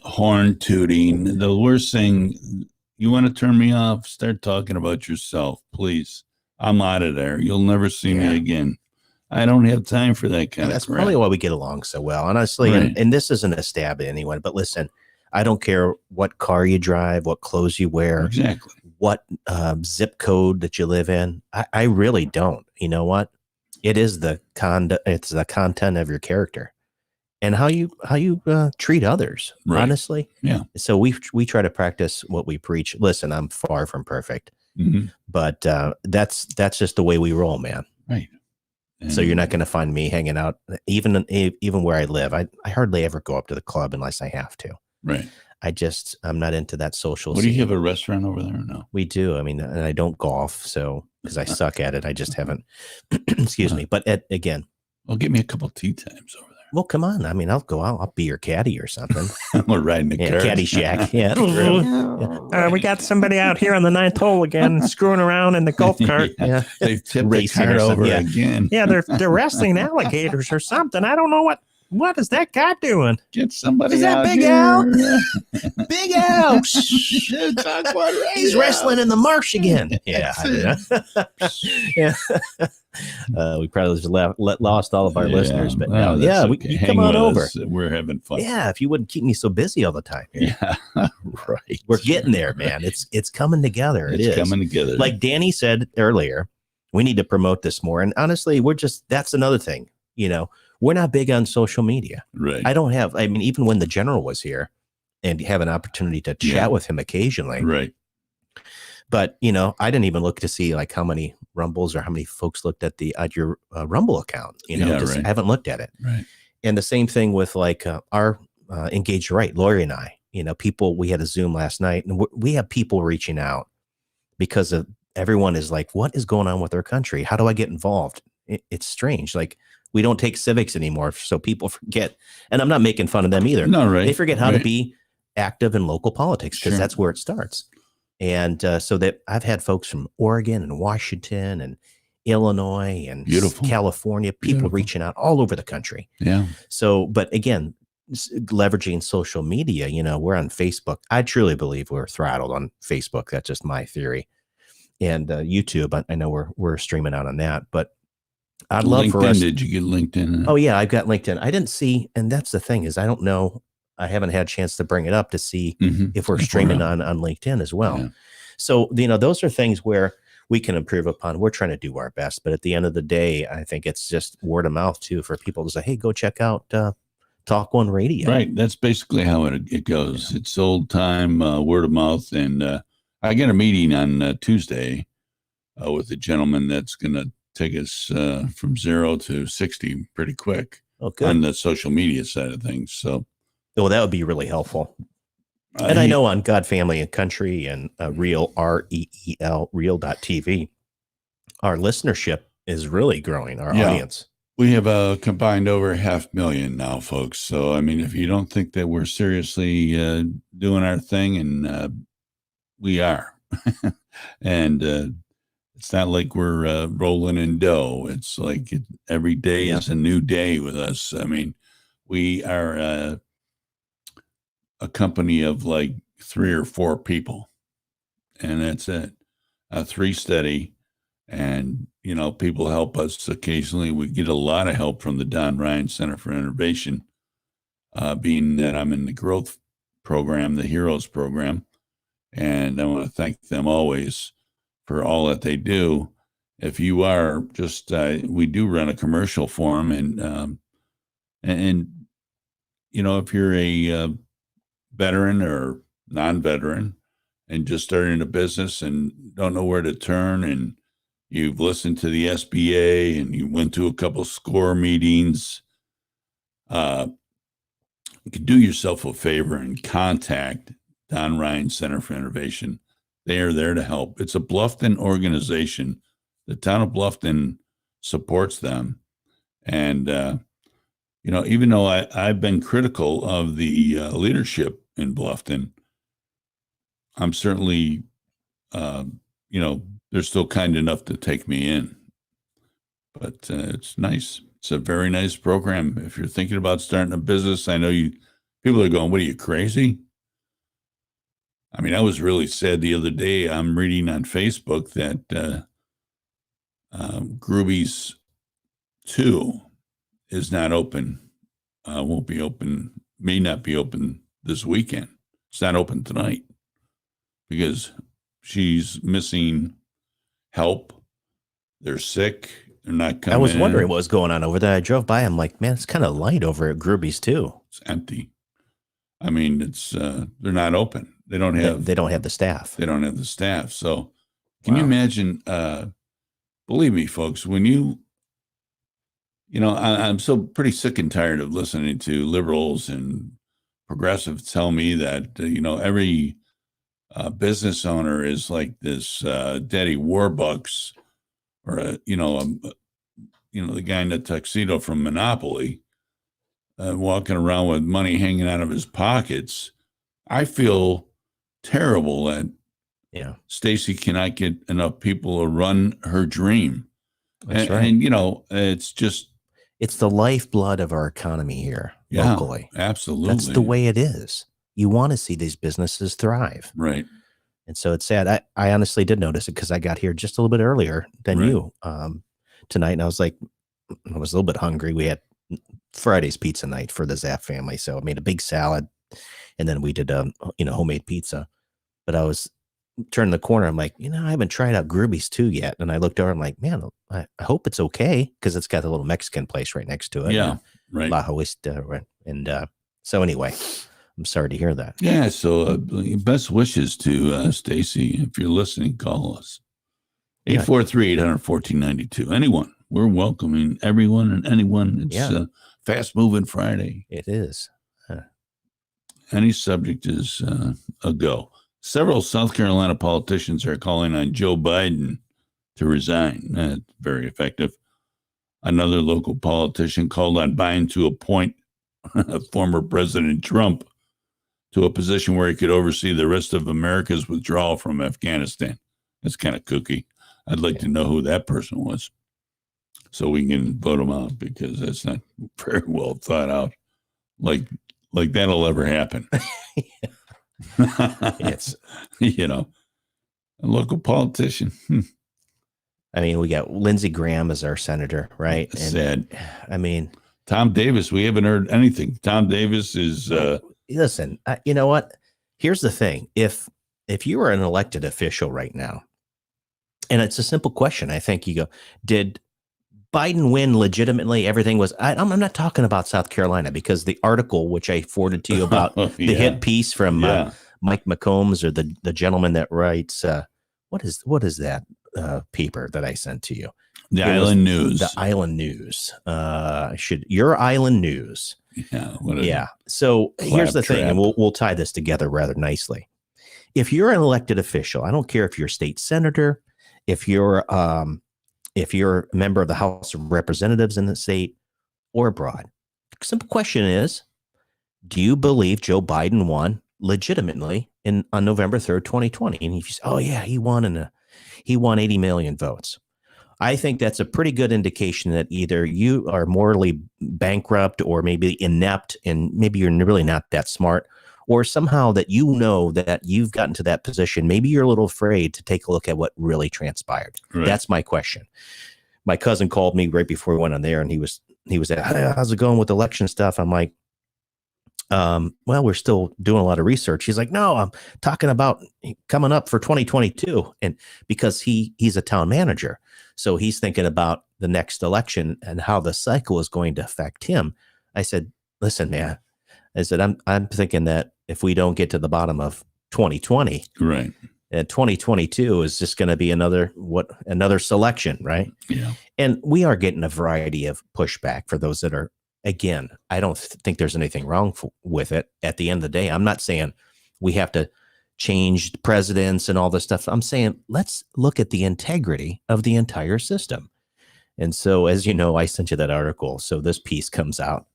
horn tooting. The worst thing, you want to turn me off, start talking about yourself, please. I'm out of there. You'll never see me again. I don't have time for that kind of That's crap. probably why we get along so well, honestly. Right. And this isn't a stab at anyone, but listen, I don't care what car you drive, what clothes you wear, exactly, what zip code that you live in. I really don't. You know what? It is it's the content of your character and how you treat others. Right. Honestly, yeah. So we try to practice what we preach. Listen, I'm far from perfect, but that's just the way we roll, man. Right. And so you're not going to find me hanging out, even where I live. I hardly ever go up to the club unless I have to. Right. I'm not into that social. What, do you have a restaurant over there or no? We do. I mean, and I don't golf, so because I suck at it, I just haven't. Excuse me. But again, well, give me a couple tea times over there. Well, come on. I mean, I'll go out. I'll be your caddy or something. We're riding the car. Caddy shack. Yeah. We got somebody out here on the 9th hole again, screwing around in the golf cart. Yeah. They've tipped the car over again. Yeah, they're wrestling alligators or something. I don't know what is that guy doing? Get somebody. Is that out Big here. Al? Big Al. He's wrestling in the marsh again. Yeah. Yeah. We probably just lost all of our listeners, but we come on over. We're having fun. Yeah, if you wouldn't keep me so busy all the time. Yeah, right. We're getting there, man. It's coming together. It's coming together. Like Danny said earlier, we need to promote this more. And honestly, that's another thing. We're not big on social media. Right. I mean, even when the general was here and you have an opportunity to chat with him occasionally. Right. But, I didn't even look to see like how many Rumbles or how many folks looked at your Rumble account. I haven't looked at it. Right. And the same thing with like our Engaged Right, Lori and I, people, we had a Zoom last night and we have people reaching out because of everyone is like, what is going on with our country? How do I get involved? It's strange. Like we don't take civics anymore. So people forget, and I'm not making fun of them either. No, right. They forget how to be active in local politics because that's where it starts. And so that I've had folks from Oregon and Washington and Illinois and Beautiful. California, people reaching out all over the country. Yeah. So, but again, leveraging social media, we're on Facebook. I truly believe we're throttled on Facebook. That's just my theory. And YouTube, I know we're streaming out on that, but I'd love LinkedIn, for us. Did you get LinkedIn? Oh yeah, I've got LinkedIn. I didn't see, and that's the thing is I don't know. I haven't had a chance to bring it up to see if we're streaming on LinkedIn as well. Yeah. So, those are things where we can improve upon. We're trying to do our best, but at the end of the day, I think it's just word of mouth too for people to say, hey, go check out TalkOne Radio. Right. That's basically how it goes. It's old time word of mouth. And I get a meeting on Tuesday with a gentleman that's going to take us from 0 to 60 pretty quick on the social media side of things. So, that would be really helpful. And I know on God, Family, and Country and Real, REEL, Real.tv, our listenership is really growing, our audience. We have combined over 500,000 now, folks. So, I mean, if you don't think that we're seriously doing our thing, and we are. And it's not like we're rolling in dough. It's like every day is a new day with us. I mean, we are a company of like 3 or 4 people, and that's it. 3 steady, and people help us occasionally. We get a lot of help from the Don Ryan Center for Innovation, being that I'm in the growth program, the Heroes program, and I want to thank them always for all that they do. If you are just, we do run a commercial for them, and if you're a veteran or non-veteran and just starting a business and don't know where to turn, and you've listened to the SBA and you went to a couple SCORE meetings, you can do yourself a favor and contact Don Ryan Center for Innovation. They are there to help. It's a Bluffton organization. The town of Bluffton supports them. And, even though I've been critical of the leadership in Bluffton, I'm certainly, they're still kind enough to take me in. But it's nice. It's a very nice program. If you're thinking about starting a business, I know people are going, what are you, crazy? I mean, I was really sad the other day. I'm reading on Facebook that Groovy's 2 is not open, won't be open, may not be open this weekend. It's not open tonight because she's missing help. They're sick. They're not coming. I was wondering what was going on over there. I drove by. I'm like, man, it's kind of light over at Groovy's too. It's empty. I mean, it's they're not open. They don't have the staff. They don't have the staff. So can you imagine, believe me, folks, when I'm so pretty sick and tired of listening to liberals and progressives tell me that, every business owner is like this Daddy Warbucks or, the guy in the tuxedo from Monopoly walking around with money hanging out of his pockets. I feel terrible that Stacy cannot get enough people to run her dream. That's right. And, it's the lifeblood of our economy here locally. Absolutely. That's the way it is. You want to see these businesses thrive. Right. And so it's sad. I honestly did notice it because I got here just a little bit earlier than you tonight. And I was like, I was a little bit hungry. We had Friday's pizza night for the Zapp family. So I made a big salad and then we did, homemade pizza. But I was turning the corner. I'm like, I haven't tried out Groovy's 2 yet. And I looked over. I'm like, man, I hope it's okay because it's got a little Mexican place right next to it. Yeah, right. La Huesta. And so anyway, I'm sorry to hear that. Yeah. So best wishes to Stacy. If you're listening, call us. 843-800-1492. Anyone. We're welcoming everyone and anyone. It's Fast Moving Friday. It is. Any subject is a go. Several South Carolina politicians are calling on Joe Biden to resign. That's very effective. Another local politician called on Biden to appoint former President Trump to a position where he could oversee the rest of America's withdrawal from Afghanistan. That's kind of kooky. I'd like to know who that person was so we can vote him out, because that's not very well thought out. Like that'll ever happen. It's, a local politician. I mean, we got Lindsey Graham as our senator, right? And, sad. I mean, Tom Davis, we haven't heard anything. Tom Davis is listen, you know what? Here's the thing. If you were an elected official right now, and it's a simple question, I think you go, did Biden win legitimately? Everything was, I'm not talking about South Carolina, because the article, which I forwarded to you about the hit piece from Mike McCombs, or the gentleman that writes, what is that paper that I sent to you? The Island News. The Island News. Your Island News. Yeah. So here's the thing, and we'll tie this together rather nicely. If you're an elected official, I don't care if you're a state senator, if you're a member of the House of Representatives in the state or abroad. Simple question is, do you believe Joe Biden won legitimately on November 3rd, 2020? And if you say, oh yeah, he won 80 million votes. I think that's a pretty good indication that either you are morally bankrupt, or maybe inept, and maybe you're really not that smart, or somehow that that you've gotten to that position. Maybe you're a little afraid to take a look at what really transpired. Right. That's my question. My cousin called me right before we went on there, and he was like, how's it going with election stuff? I'm like, well, we're still doing a lot of research. He's like, no, I'm talking about coming up for 2022. And because he's a town manager, so he's thinking about the next election and how the cycle is going to affect him. I said, listen, man, I said, I'm thinking that if we don't get to the bottom of 2020, right, and 2022 is just going to be another selection, right? Yeah. And we are getting a variety of pushback for those that are, again, I don't think there's anything wrong with it. At the end of the day, I'm not saying we have to change presidents and all this stuff. I'm saying, let's look at the integrity of the entire system. And so, as you know, I sent you that article. So this piece comes out.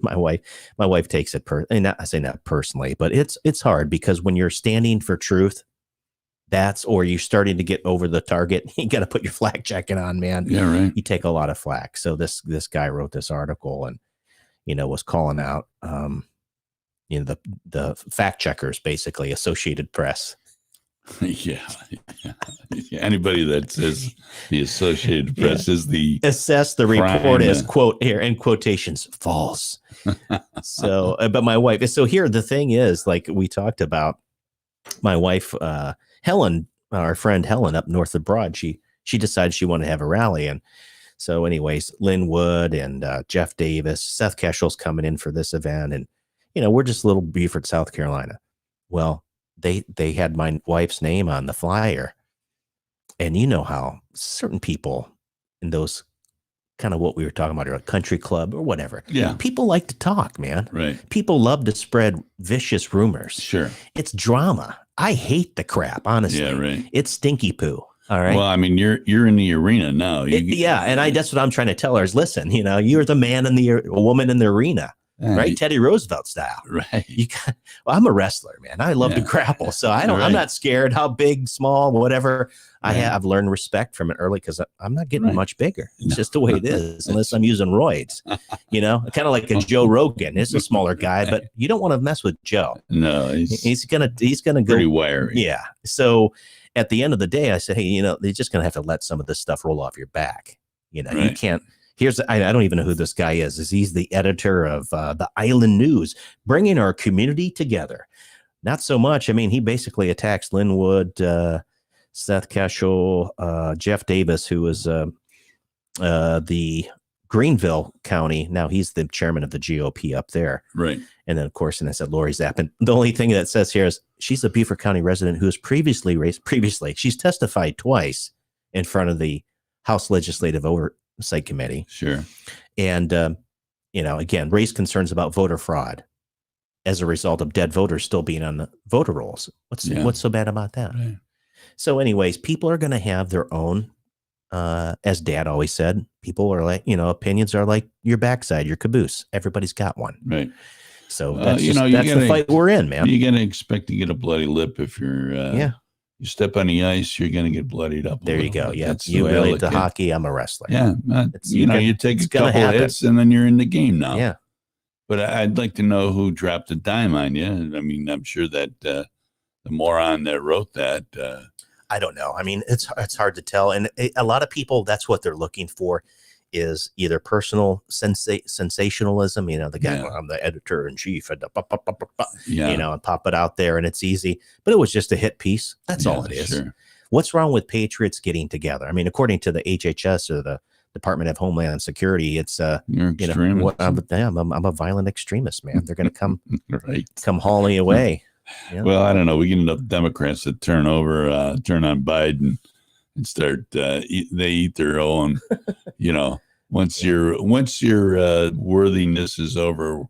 My wife takes it I say not personally, but it's hard, because when you're standing for truth, or you're starting to get over the target, you got to put your flak jacket on, man. Yeah, right. You take a lot of flack. So this guy wrote this article and, was calling out, the fact checkers, basically Associated Press. Yeah. Anybody that says the Associated Press is the assess the report as, quote, here in quotations, false. So, but my wife. So here the thing is, like we talked about, my wife, Helen, our friend Helen up north of Broad, she decided she wanted to have a rally. And so anyways, Lynn Wood and Jeff Davis, Seth Keshel's coming in for this event. And, we're just little Beaufort, South Carolina. Well, they had my wife's name on the flyer. And you know how certain people in those kind of what we were talking about, or a country club or whatever. Yeah. People like to talk, man. Right. People love to spread vicious rumors. Sure. It's drama. I hate the crap, honestly. Yeah, right. It's stinky poo. All right. Well, I mean, you're in the arena now. And that's what I'm trying to tell her is, listen, you're the man a woman in the arena, right? Teddy Roosevelt style. Right. I'm a wrestler, man. I love to grapple. So I'm not scared how big, small, whatever. I've learned respect from it early, because I'm not getting much bigger. It's just the way it is, unless I'm using roids, kind of like a Joe Rogan. He's a smaller guy, but you don't want to mess with Joe. No, he's gonna go pretty wiry. Yeah. So at the end of the day, I said, hey, they're just gonna have to let some of this stuff roll off your back. You can't. I don't even know who this guy is. He's the editor of the Island News, bringing our community together. Not so much. I mean, he basically attacks Lynn Wood, Seth Keshel, Jeff Davis, who was the Greenville County. Now he's the chairman of the GOP up there. Right. And then, of course, I said Lori Zappin. The only thing that says here is she's a Beaufort County resident who was previously. She's testified twice in front of the House Legislative Oversight Committee. Sure. And, again, raised concerns about voter fraud as a result of dead voters still being on the voter rolls. What's so bad about that? Right. So anyways, people are going to have their own, as Dad always said, people are like, opinions are like your backside, your caboose. Everybody's got one. Right. So that's the fight we're in, man. You got to expect to get a bloody lip if you're you step on the ice, you're going to get bloodied up. There you go. Yeah, you relate to hockey. I'm a wrestler. Yeah, you take a couple of hits and then you're in the game now. Yeah. But I'd like to know who dropped a dime on you. I mean, I'm sure that the moron that wrote that. I don't know. I mean, it's hard to tell. And a lot of people, that's what they're looking for is either personal sensationalism. The guy, I'm the editor in chief, and and pop it out there and it's easy. But it was just a hit piece. That's all it is. Sure. What's wrong with patriots getting together? I mean, according to the HHS or the Department of Homeland Security, it's I'm a violent extremist, man. They're going to come come hauling away. Well, I don't know. We get enough Democrats that turn on Biden and start they eat their own. Once your worthiness is over,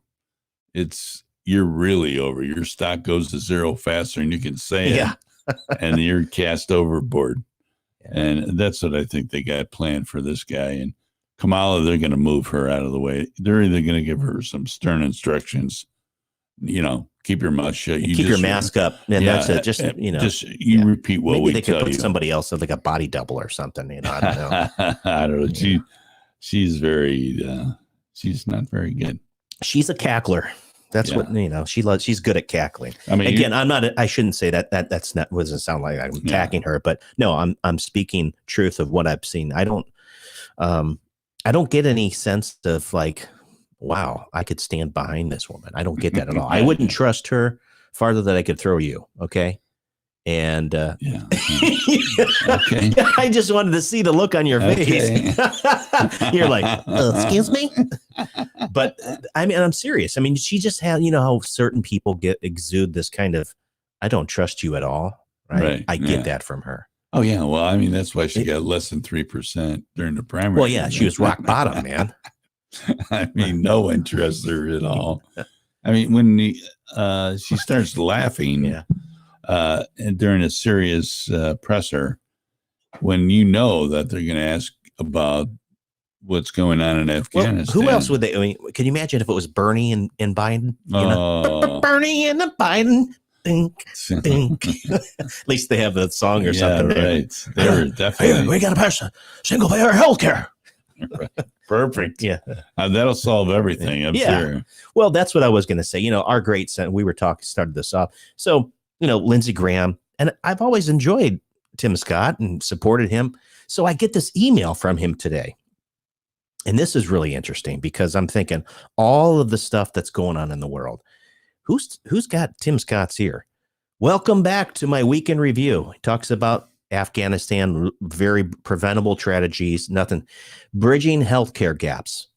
you're really over. Your stock goes to zero faster, and you can say it, and you're cast overboard. And that's what I think they got planned for this guy. And Kamala, they're going to move her out of the way. They're either going to give her some stern instructions, keep your mouth shut. Keep your mask up. And that's it. Just repeat what maybe we they tell could put you. somebody else, like a body double or something. I don't know. I don't know. She's very, she's not very good. She's a cackler. That's what, she's good at cackling. I mean, again, I shouldn't say that doesn't sound like I'm attacking her, but no, I'm speaking truth of what I've seen. I don't get any sense of like, wow, I could stand behind this woman. I don't get that at all. I wouldn't trust her farther than I could throw you. Okay. And okay. I just wanted to see the look on your face. You're like, excuse me. But I mean, I'm serious. I mean, she just had, how certain people exude this kind of, I don't trust you at all. Right. I get that from her. Oh yeah. Well, I mean, that's why she got less than 3% during the primary. Well, yeah, she was rock bottom, man. I mean, no one trusts her at all. I mean, when she starts laughing, and during a serious presser, when that they're going to ask about what's going on in Afghanistan. Who else would they? I mean, can you imagine if it was Bernie and Biden? Bernie and Biden. Dink, dink. At least they have a song or something. Right. They were definitely. Hey, we got to pass single payer health care. Perfect. Yeah. That'll solve everything. I'm sure. Well, that's what I was going to say. Our great son, we were started this off. So, Lindsey Graham, and I've always enjoyed Tim Scott and supported him. So I get this email from him today. And this is really interesting because I'm thinking all of the stuff that's going on in the world. Who's got Tim Scott's ear? Welcome back to my weekend review. He talks about Afghanistan, very preventable strategies, bridging healthcare gaps.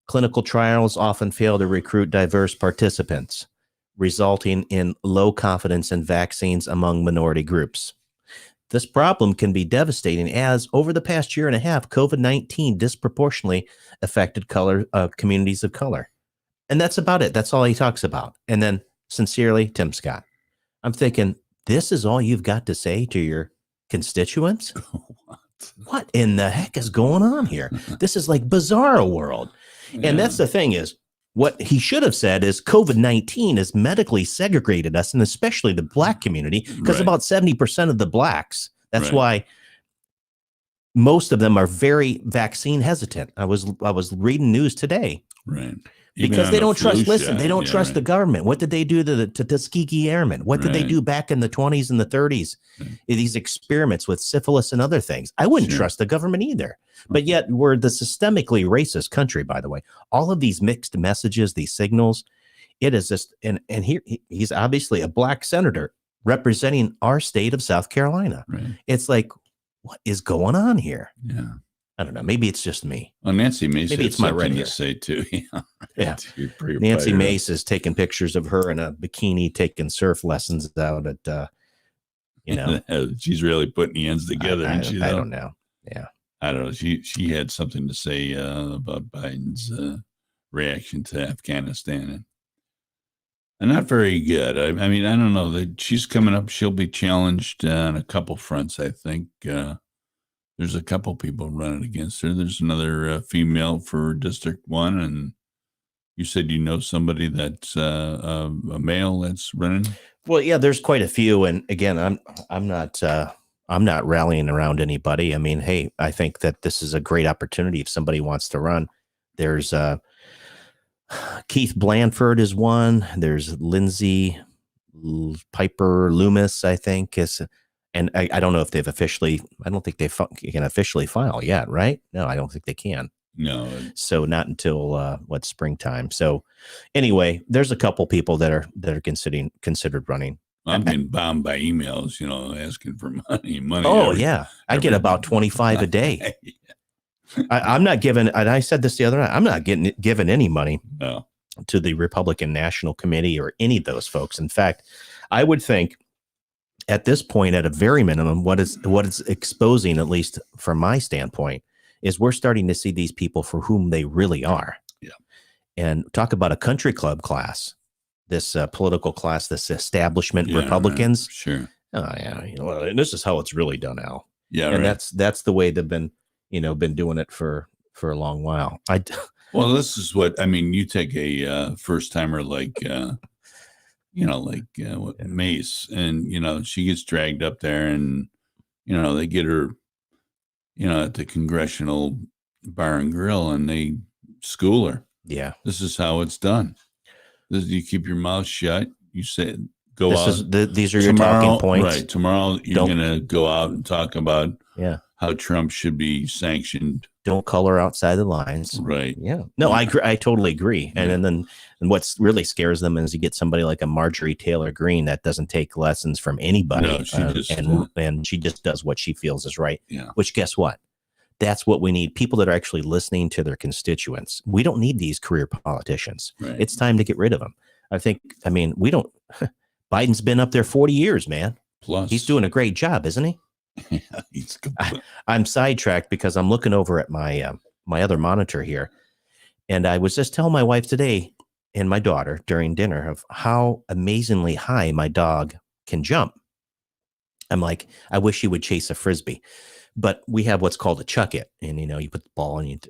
Clinical trials often fail to recruit diverse participants, resulting in low confidence in vaccines among minority groups. This problem can be devastating as, over the past year and a half, COVID-19 disproportionately affected communities of color. And that's about it. That's all he talks about. And then, sincerely, Tim Scott. I'm thinking, this is all you've got to say to your constituents? What in the heck is going on here? This is like bizarro world. Yeah. And that's the thing is, what he should have said is COVID-19 has medically segregated us, and especially the black community, because about 70% of the blacks, that's why most of them are very vaccine hesitant. I was reading news today. Right. Because they don't trust, they don't trust the government. What did they do to the Tuskegee Airmen? What did they do back in the 20s and the 30s? These experiments with syphilis and other things. I wouldn't trust the government either. But yet we're the systemically racist country, by the way. All of these mixed messages, these signals, it is just, and here he's obviously a black senator representing our state of South Carolina. Right. It's like, what is going on here? Yeah. I don't know. Maybe it's just me. Well, Nancy Mace maybe it's my something to say too. Yeah. Nancy Mace is taking pictures of her in a bikini, taking surf lessons out at, she's really putting the ends together. I don't know. Yeah. I don't know. She had something to say about Biden's reaction to Afghanistan, and not very good. I mean, I don't know. She's coming up. She'll be challenged on a couple fronts, I think. There's a couple people running against her. There's another female for District 1, and You said you know somebody that's a male that's running. Well, yeah, there's quite a few, and again, I'm not rallying around anybody. I mean, hey, I think that this is a great opportunity if somebody wants to run. There's Keith Blandford is one. There's Lindsay Piper Loomis, I think is, and I don't know if they've officially. I don't think they can officially file yet, right? No, I don't think they can. No. So not until springtime. So anyway, there's a couple people that are considered running. I'm getting bombed by emails, asking for money. Oh yeah, I get about 25 a day. I'm not giving, and I said this the other night, I'm not given any money to the Republican National Committee or any of those folks. In fact, I would think at this point, at a very minimum, what it's exposing, at least from my standpoint, is we're starting to see these people for whom they really are. Yeah. And talk about a country club class, this political class, this establishment Republicans. Right. Sure. Oh yeah. And this is how it's really done, Al. Yeah. And right. that's the way they've been doing it for a long while. Well, this is what, I mean, you take a first timer like Mace, and, she gets dragged up there and, they get her, at the Congressional Bar and Grill, and they school her. Yeah. This is how it's done. You keep your mouth shut. You say, these are your talking points. Right. Tomorrow you're going to go out and talk about how Trump should be sanctioned. Don't color outside the lines. Right. Yeah. No, I totally agree. And what's really scares them is you get somebody like a Marjorie Taylor Greene that doesn't take lessons from anybody. No, and she just does what she feels is right. Yeah. Which, guess what? That's what we need. People that are actually listening to their constituents. We don't need these career politicians. Right. It's time to get rid of them. We don't. Biden's been up there 40 years, man. Plus, he's doing a great job, isn't he? Yeah, I'm sidetracked because I'm looking over at my my other monitor here, and I was just telling my wife today and my daughter during dinner of how amazingly high my dog can jump. I'm like, I wish he would chase a frisbee, but we have what's called a chuck it, and you put the ball in,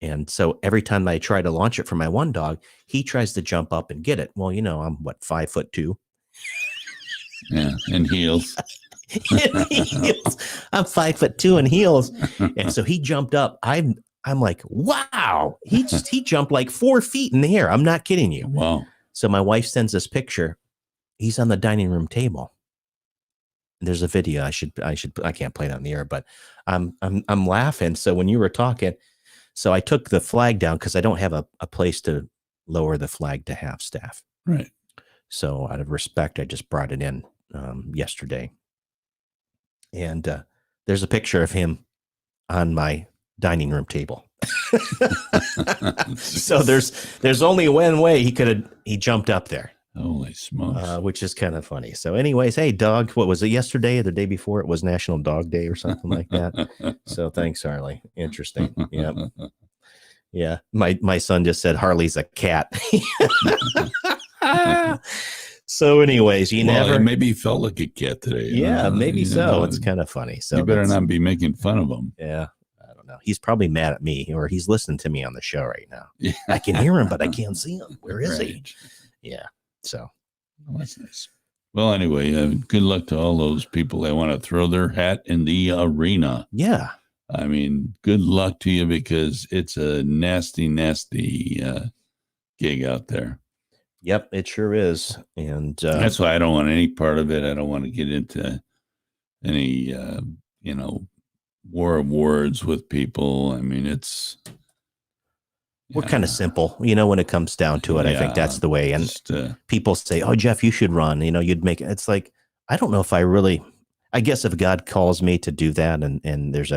and so every time I try to launch it for my one dog, he tries to jump up and get it. Well, I'm 5'2". Yeah, and heels. I'm 5'2" in heels, and so he jumped up. I'm like, wow! He jumped like 4 feet in the air. I'm not kidding you. Wow! So my wife sends this picture. He's on the dining room table. There's a video. I can't play it on the air, but I'm laughing. So when you were talking, so I took the flag down because I don't have a place to lower the flag to half staff. Right. So out of respect, I just brought it in yesterday. And there's a picture of him on my dining room table. So there's only one way he jumped up there. Holy smokes. Which is kind of funny. So anyways, hey, dog, what was it, yesterday or the day before? It was National Dog Day or something like that. So thanks, Harley. Interesting. Yeah. Yeah. My son just said Harley's a cat. So anyways, maybe he felt like a cat today. Yeah, maybe so. It's kind of funny. So you better not be making fun of him. Yeah. I don't know. He's probably mad at me, or he's listening to me on the show right now. Yeah. I can hear him, but I can't see him. Where is he? Yeah. So that's nice. Well, anyway, good luck to all those people that want to throw their hat in the arena. Yeah. I mean, good luck to you, because it's a nasty, nasty gig out there. Yep, it sure is. And that's why I don't want any part of it. I don't want to get into any, war of words with people. I mean, we're kind of simple, when it comes down to it. I think that's the way. And people say, oh, Jeff, you should run. You'd make it. It's like, I don't know if I guess if God calls me to do that and there's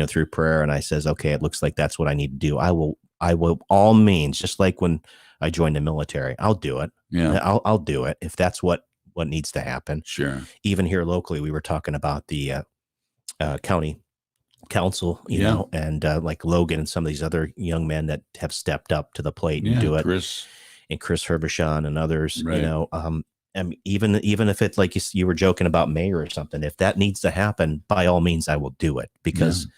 through prayer, and I says, okay, it looks like that's what I need to do. I will all means, just like when I joined the military, I'll do it. Yeah. I'll do it if that's what needs to happen. Sure. Even here locally, we were talking about the county council, and like Logan and some of these other young men that have stepped up to the plate and do it. Chris Herbishon and others, right. And even if it's like you were joking about mayor or something, if that needs to happen, by all means, I will do it, because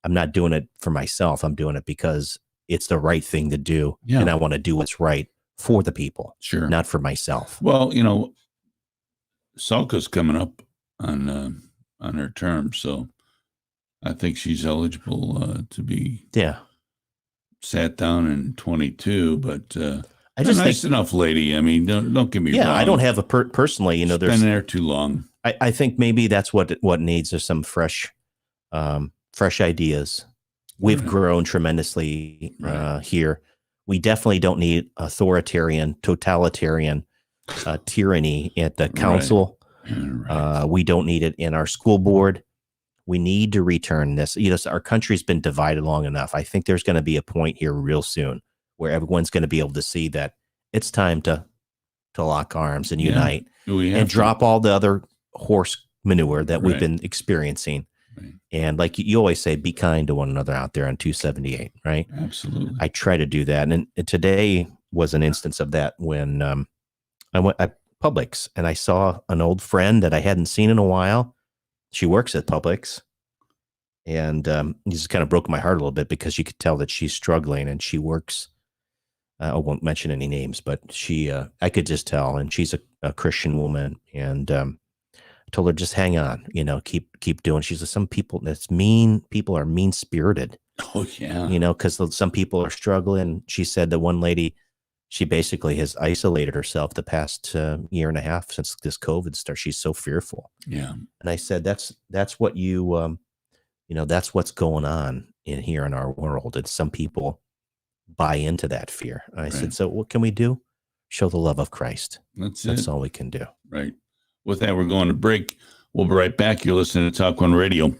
I'm not doing it for myself. I'm doing it because it's the right thing to do. Yeah. And I want to do what's right for the people, Sure. not for myself. Well, Salka's coming up on her term, so I think she's eligible to be sat down in 22. But I just nice think, enough lady. I mean, don't get me wrong. I don't have a personally. She's There's been there too long. I think maybe that's what needs is some fresh ideas. We've grown tremendously here. We definitely don't need authoritarian, totalitarian tyranny at the council. We don't need it in our school board. We need to return this. Our country's been divided long enough. I think there's going to be a point here real soon where everyone's going to be able to see that it's time to lock arms and unite and drop all the other horse manure that we've been experiencing. Right. And like you always say, be kind to one another out there on 278, right? Absolutely. I try to do that. And today was an instance of that when I went at Publix and I saw an old friend that I hadn't seen in a while. She works at Publix. And it just kind of broke my heart a little bit because you could tell that she's struggling and she works. I won't mention any names, but I could just tell. And she's a Christian woman. And I told her, just hang on, keep doing. She said, some people people are mean spirited. Oh yeah. Because some people are struggling. She said that one lady, she basically has isolated herself the past year and a half since this COVID started. She's so fearful. Yeah. And I said, that's what that's what's going on here in our world. It's some people buy into that fear. I said, so what can we do? Show the love of Christ. That's all we can do. Right. With that, we're going to break. We'll be right back. You're listening to TalkOne Radio.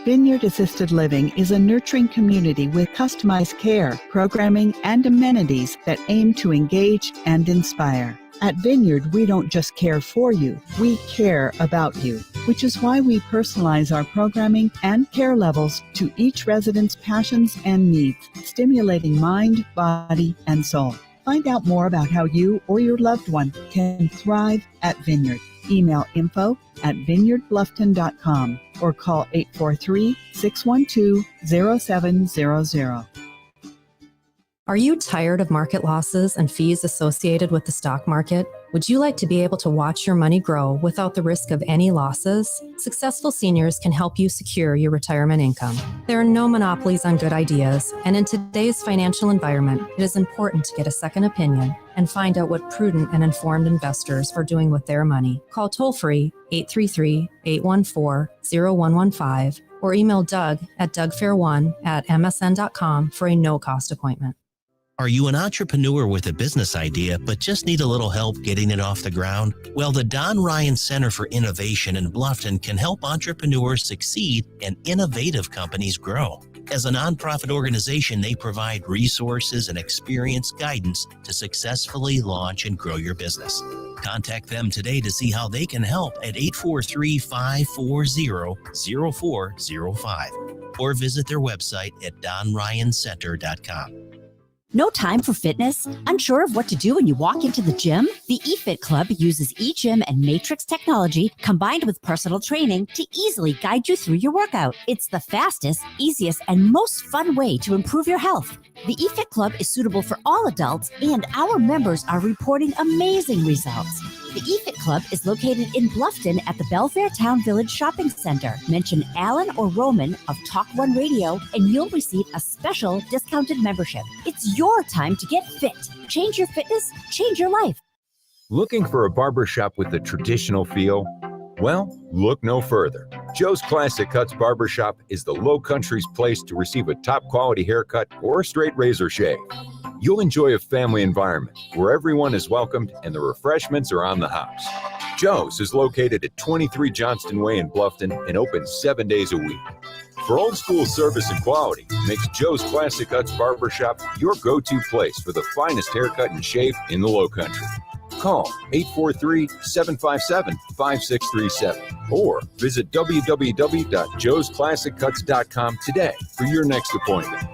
Vineyard Assisted Living is a nurturing community with customized care, programming, and amenities that aim to engage and inspire. At Vineyard, we don't just care for you, we care about you, which is why we personalize our programming and care levels to each resident's passions and needs, stimulating mind, body, and soul. Find out more about how you or your loved one can thrive at Vineyard. Email info@vineyardbluffton.com or call 843-612-0700. Are you tired of market losses and fees associated with the stock market? Would you like to be able to watch your money grow without the risk of any losses? Successful Seniors can help you secure your retirement income. There are no monopolies on good ideas, and in today's financial environment, it is important to get a second opinion and find out what prudent and informed investors are doing with their money. Call toll-free 833-814-0115 or email Doug at dougfair1@msn.com for a no-cost appointment. Are you an entrepreneur with a business idea but just need a little help getting it off the ground? Well, the Don Ryan Center for Innovation in Bluffton can help entrepreneurs succeed and innovative companies grow. As a nonprofit organization, they provide resources and experience guidance to successfully launch and grow your business. Contact them today to see how they can help at 843-540-0405 or visit their website at donryancenter.com. No time for fitness? Unsure of what to do when you walk into the gym? The eFit Club uses eGym and Matrix technology combined with personal training to easily guide you through your workout. It's the fastest, easiest, and most fun way to improve your health. The eFit Club is suitable for all adults, and our members are reporting amazing results. The eFit Club is located in Bluffton at the Belfair Town Village Shopping Center. Mention Alan or Roman of TalkOne Radio, and you'll receive a special discounted membership. It's your time to get fit. Change your fitness, change your life. Looking for a barbershop with a traditional feel? Well, look no further. Joe's Classic Cuts Barbershop is the Low Country's place to receive a top quality haircut or a straight razor shave. You'll enjoy a family environment where everyone is welcomed and the refreshments are on the house. Joe's is located at 23 Johnston Way in Bluffton and open 7 days a week. For old school service and quality, makes Joe's Classic Cuts Barbershop your go-to place for the finest haircut and shave in the Low Country. Call 843-757-5637 or visit www.joesclassiccuts.com today for your next appointment.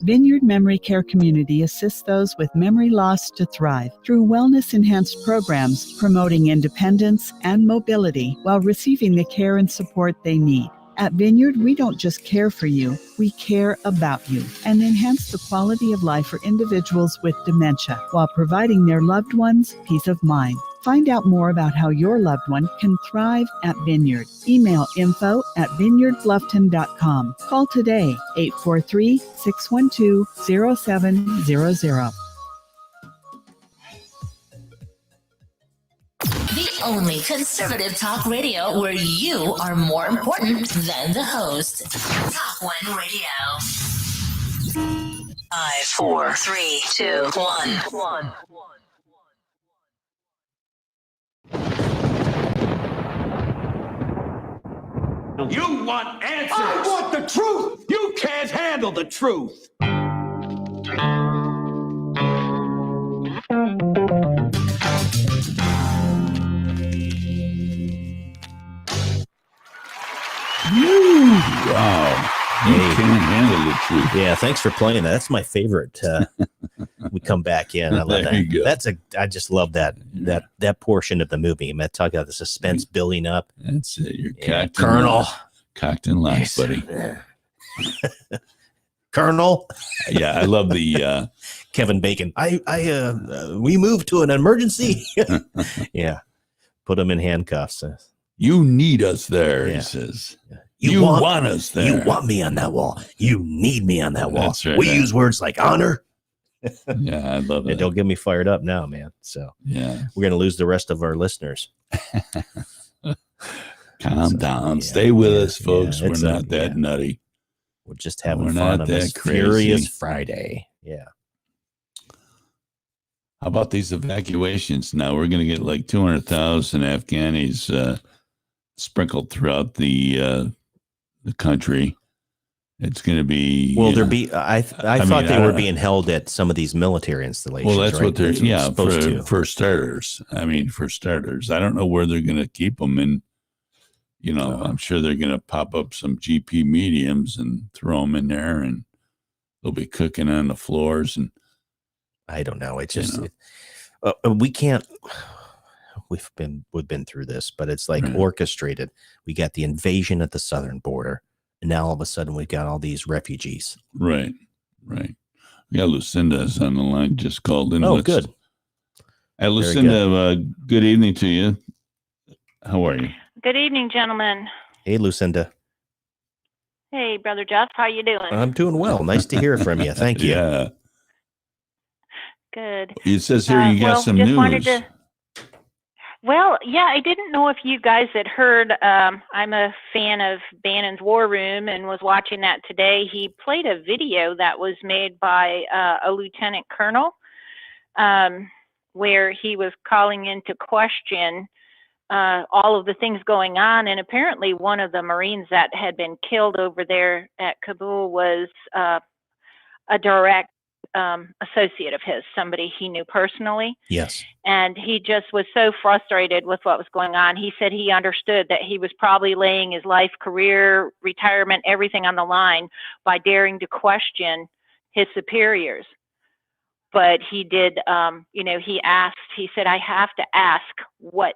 Vineyard Memory Care Community assists those with memory loss to thrive through wellness-enhanced programs promoting independence and mobility while receiving the care and support they need. At Vineyard, we don't just care for you, we care about you and enhance the quality of life for individuals with dementia while providing their loved ones peace of mind. Find out more about how your loved one can thrive at Vineyard. Email info@vineyardbluffton.com. Call today, 843-612-0700. The only conservative talk radio where you are more important than the host. TalkOne Radio. 5, 4, 3, 2, 1. You want answers! I want the truth! You can't handle the truth! Wow. You can't handle the truth. Yeah, thanks for playing that. That's my favorite. We come back in. I love There you that. go. I just love that portion of the movie. I'm talking about the suspense building up. That's it. You're Colonel. Cocked and locked, buddy. Colonel. Yeah, I love the Kevin Bacon. We moved to an emergency. Yeah. Put him in handcuffs. You need us there, Yeah. he says. You want us there. You want me on that wall. You need me on that wall. That's right, We man. use words like honor. Yeah, I love And it. don't get me fired up now, man. So Yeah. we're going to lose the rest of our listeners. Calm down. yeah, Stay with yeah, us, folks. yeah, We're it's not that nutty. We're just having We're fun not on that this crazy. Furious Friday. Yeah. How about these evacuations? Now we're going to get like 200,000 Afghanis sprinkled throughout the country. It's going to be. Well, I mean, thought they I were don't- being held at some of these military installations. Well, that's right? what they're. Yeah, supposed to. for starters. I mean, for starters, I don't know where they're going to keep them, and I'm sure they're going to pop up some GP mediums and throw them in there, and they'll be cooking on the floors. And I don't know. It's just we can't. We've been through this, but it's like orchestrated. We got the invasion at the southern border, and now all of a sudden we've got all these refugees. Right. We got Lucinda's on the line. Just called in. Oh, good. Hey, Lucinda. Good evening to you. How are you? Good evening, gentlemen. Hey, Lucinda. Hey, Brother Jeff. How you doing? I'm doing well. Nice to hear from you. Thank you. Yeah. Good. It says here you got some just news. wanted to. Well, yeah, I didn't know if you guys had heard. I'm a fan of Bannon's War Room and was watching that today. He played a video that was made by a lieutenant colonel where he was calling into question all of the things going on. And apparently one of the Marines that had been killed over there at Kabul was a direct associate of his, somebody he knew personally. Yes. And he just was so frustrated with what was going on. He said he understood that he was probably laying his life, career, retirement, everything on the line by daring to his superiors. But he did, he said, I have to ask what,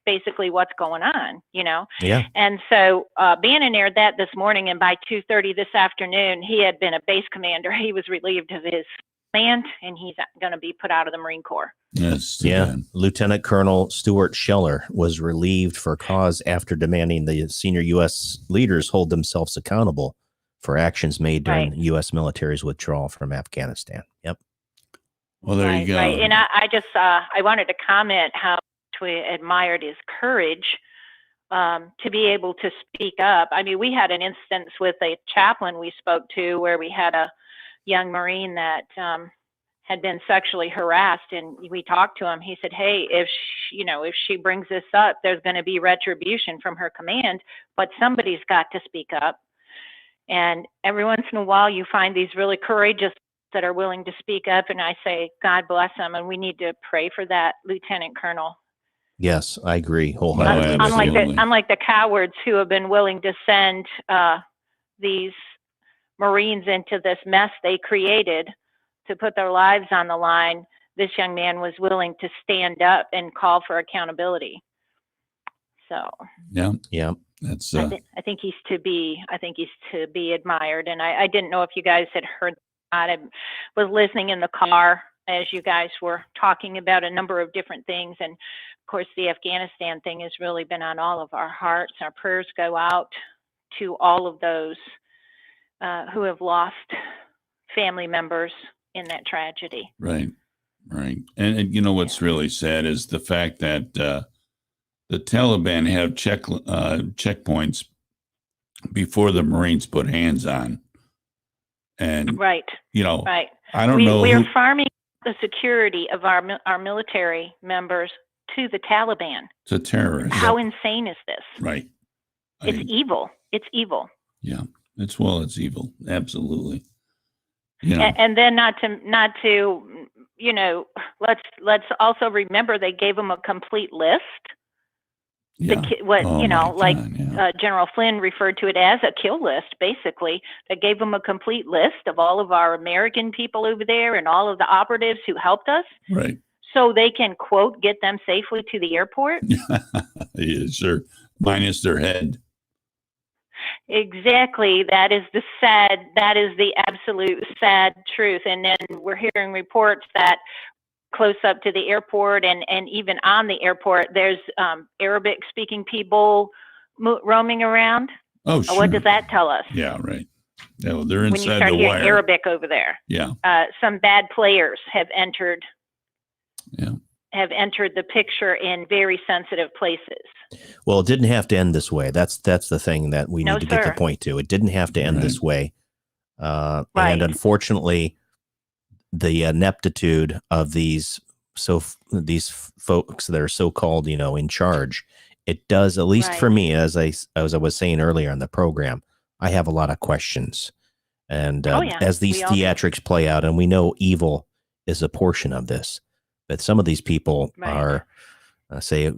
basically what's going on, Yeah. And so Bannon aired that this morning, and by 2:30 this afternoon, he had been a base commander. He was relieved of his command, and he's going to be put out of the Marine Corps. Yes. Yeah. Lieutenant Colonel Stuart Scheller was relieved for cause after demanding the senior U.S. leaders hold themselves accountable for actions made during the U.S. military's withdrawal from Afghanistan. Yep. Well, there you go. Right. And I just, I wanted to comment how much we admired his courage to be able to speak up. I mean, we had an instance with a chaplain we spoke to where we had a young Marine that had been sexually harassed, and we talked to him. He said, hey, if she brings this up, there's going to be retribution from her command, but somebody's got to speak up. And every once in a while you find these really courageous that are willing to speak up, and I say, God bless them, and we need to pray for that Lieutenant Colonel. Yes, I agree wholeheartedly. Unlike the cowards who have been willing to send these Marines into this mess they created to put their lives on the line, this young man was willing to stand up and call for accountability. So yeah, that's I think he's to be admired. And I didn't know if you guys had heard that. I was listening in the car as you guys were talking about a number of different things. And of course, the Afghanistan thing has really been on all of our hearts. Our prayers go out to all of those who have lost family members in that tragedy. Right. And you know what's really sad is the fact that the Taliban have checkpoints before the Marines put hands on. And, right. I don't know. We are farming the security of our military members to the Taliban. To terrorists. How insane is this? Right. It's evil. It's evil. Yeah. It's evil. Absolutely. And then not to let's also remember they gave them a complete list. Yeah. General Flynn referred to it as a kill list, basically. They gave them a complete list of all of our American people over there and all of the operatives who helped us. Right. So they can, quote, get them safely to the airport. Yeah, sure. Minus their head. Exactly. That is the absolute sad truth. And then we're hearing reports that close up to the airport and even on the airport, there's Arabic speaking people roaming around. Oh, sure. What does that tell us? Yeah, right. Yeah, well, they're inside when you start the hearing wire. Arabic over there. Yeah. Some bad players have entered. Yeah. Have entered the picture in very sensitive places. Well, it didn't have to end this way. That's the thing that we need to get the point to. It didn't have to end this way. And unfortunately, the ineptitude of these folks that are so-called, in charge, it does, at least for me, as I was saying earlier in the program, I have a lot of questions. And as these theatrics play out, and we know evil is a portion of this, but some of these people are, say,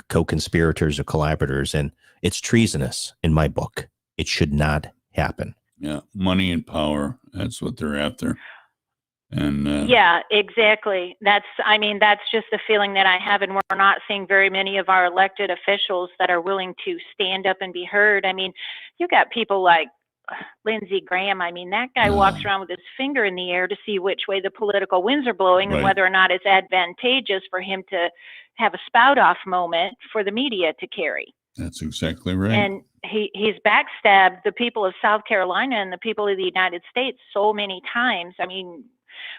co-conspirators or collaborators, and it's treasonous in my book. It should not happen. Yeah, money and power, that's what they're after. And yeah, exactly. That's just the feeling that I have, and we're not seeing very many of our elected officials that are willing to stand up and be heard. I mean, you got people like Lindsey Graham. I mean, that guy walks around with his finger in the air to see which way the political winds are blowing and whether or not it's advantageous for him to have a spout-off moment for the media to carry. That's exactly right. And he's backstabbed the people of South Carolina and the people of the United States so many times. I mean,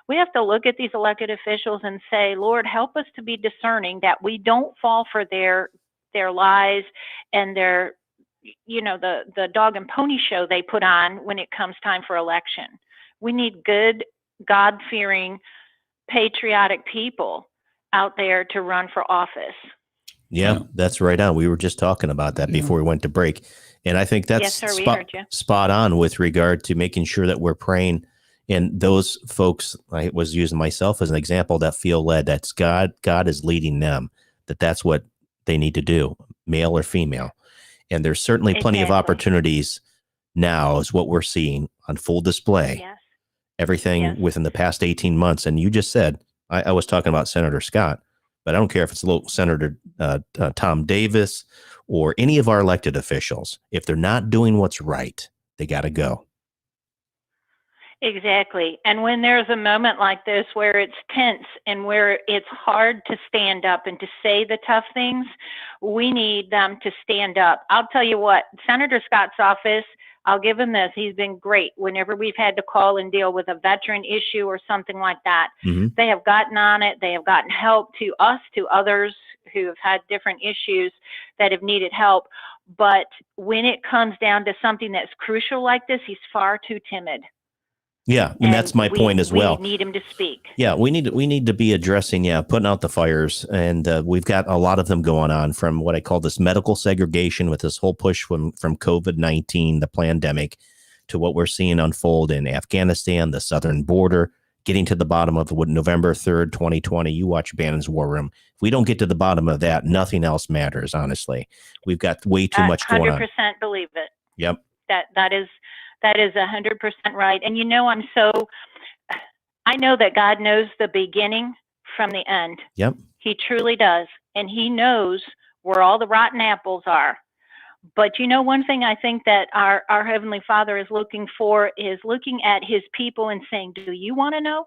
we have to look at these elected officials and say, Lord, help us to be discerning that we don't fall for their lies and their, the dog and pony show they put on when it comes time for election. We need good, God-fearing, patriotic people out there to run for office. Yeah, that's right on. We were just talking about that before we went to break. And I think that's spot on with regard to making sure that we're praying. And those folks, I was using myself as an example, that feel led, that's God is leading them, that's what they need to do, male or female. And there's certainly plenty of opportunities now, is what we're seeing on full display. Yes. Everything within the past 18 months. And you just said, I was talking about Senator Scott, but I don't care if it's little Senator Tom Davis or any of our elected officials. If they're not doing what's right, they got to go. Exactly. And when there's a moment like this where it's tense and where it's hard to stand up and to say the tough things, we need them to stand up. I'll tell you what, Senator Scott's office, I'll give him this. He's been great. Whenever we've had to call and deal with a veteran issue or something like that, they have gotten on it. They have gotten help to us, to others who have had different issues that have needed help. But when it comes down to something that's crucial like this, he's far too timid. Yeah, and that's my point as well. We need him to speak. Yeah, we need to be addressing, putting out the fires. And we've got a lot of them going on, from what I call this medical segregation with this whole push from COVID-19, the pandemic, to what we're seeing unfold in Afghanistan, the southern border, getting to the bottom of November 3rd, 2020. You watch Bannon's War Room. If we don't get to the bottom of that, nothing else matters, honestly. We've got way too much going on. 100% believe it. Yep. That is That is 100% right. And I know that God knows the beginning from the end. Yep. He truly does. And he knows where all the rotten apples are. But one thing I think that our Heavenly Father is looking for is looking at his people and saying, do you want to know?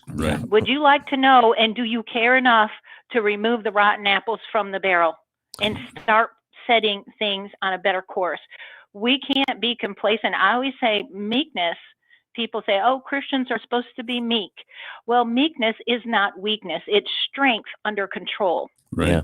Right. Would you like to know? And do you care enough to remove the rotten apples from the barrel and start setting things on a better course? We can't be complacent. I always say meekness. People say, oh, Christians are supposed to be meek. Well, meekness is not weakness. It's strength under control. Right. Yeah.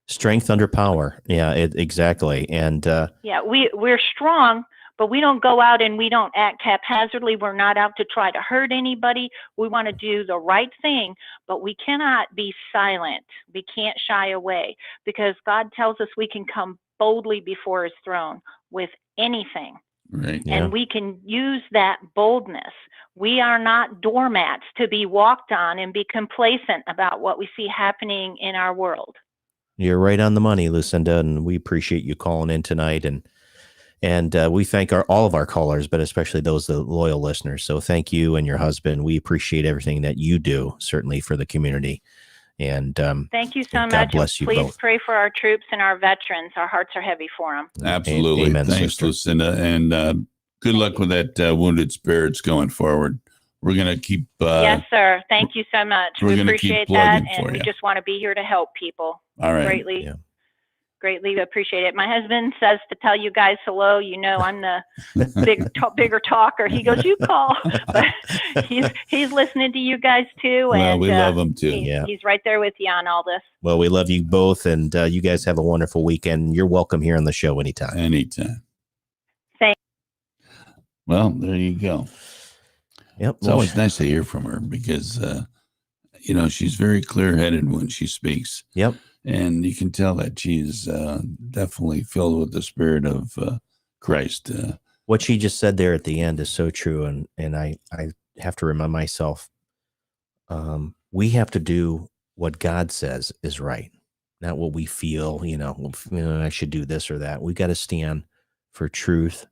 Strength under power. Yeah, exactly. And we're strong, but we don't go out and we don't act haphazardly. We're not out to try to hurt anybody. We want to do the right thing, but we cannot be silent. We can't shy away because God tells us we can come boldly before his throne with anything. Right. Yeah. And we can use that boldness. We are not doormats to be walked on and be complacent about what we see happening in our world. You're right on the money, Lucinda, and we appreciate you calling in tonight. And we thank all of our callers, but especially the loyal listeners. So thank you and your husband. We appreciate everything that you do, certainly for the community. And thank you so much. God bless you Please both. pray for our troops and our veterans. Our hearts are heavy for them. Absolutely. Amen, Thanks, sister. Lucinda. And good luck with that Wounded Spirits going forward. We're going to keep. Yes, sir. Thank you so much. We appreciate that. And we just want to be here to help people. All right. Greatly appreciate it. My husband says to tell you guys hello. I'm the bigger talker. He goes, you call. But he's listening to you guys too. Well, and we love him too. He's right there with you on all this. Well, we love you both, and you guys have a wonderful weekend. You're welcome here on the show anytime. Anytime. Thanks. Well, there you go. Yep. It's always nice to hear from her because, she's very clear-headed when she speaks. Yep. And you can tell that she's definitely filled with the Spirit of Christ. What she just said there at the end is so true. And I have to remind myself, we have to do what God says is right, not what we feel, I should do this or that. We got to stand for truth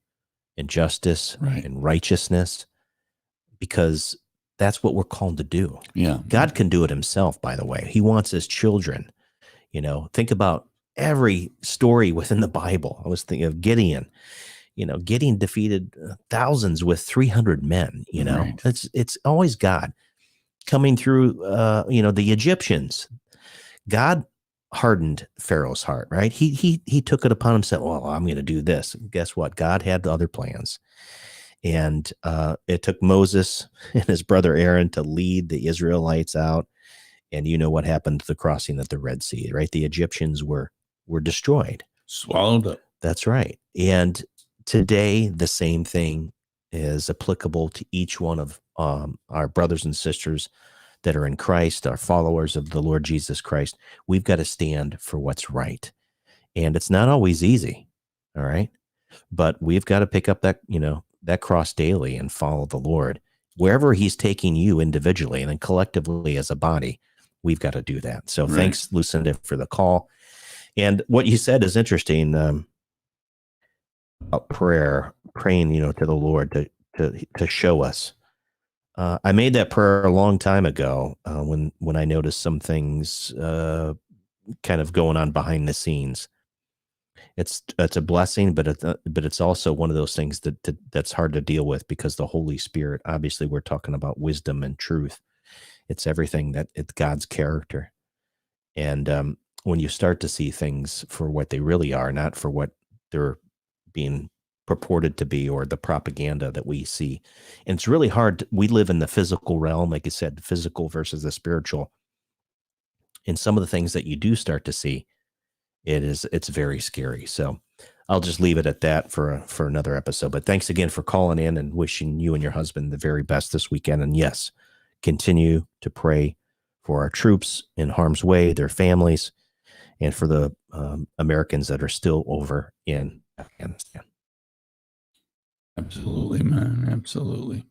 and justice and righteousness because that's what we're called to do. Yeah. God can do it himself, by the way. He wants his children. Think about every story within the Bible. I was thinking of Gideon. Gideon defeated thousands with 300 men. Right. It's always God coming through. The Egyptians. God hardened Pharaoh's heart. Right? He took it upon himself. Well, I'm going to do this. Guess what? God had other plans, and it took Moses and his brother Aaron to lead the Israelites out. And you know what happened to the crossing of the Red Sea, right? The Egyptians were destroyed. Swallowed up. That's right. And today, the same thing is applicable to each one of our brothers and sisters that are in Christ, our followers of the Lord Jesus Christ. We've got to stand for what's right. And it's not always easy, all right? But we've got to pick up that cross daily and follow the Lord. Wherever he's taking you individually and then collectively as a body, we've got to do that. So Thanks, Lucinda, for the call. And what you said is interesting about praying, to the Lord to show us. I made that prayer a long time ago when I noticed some things kind of going on behind the scenes. It's a blessing, but it's also one of those things that's hard to deal with because the Holy Spirit, obviously we're talking about wisdom and truth. It's everything it's God's character. And when you start to see things for what they really are, not for what they're being purported to be or the propaganda that we see. And it's really hard. We live in the physical realm, like you said, the physical versus the spiritual. And some of the things that you do start to see, it's very scary. So I'll just leave it at that for another episode. But thanks again for calling in and wishing you and your husband the very best this weekend. And yes, continue to pray for our troops in harm's way, their families, and for the Americans that are still over in Afghanistan. Absolutely, man. Absolutely.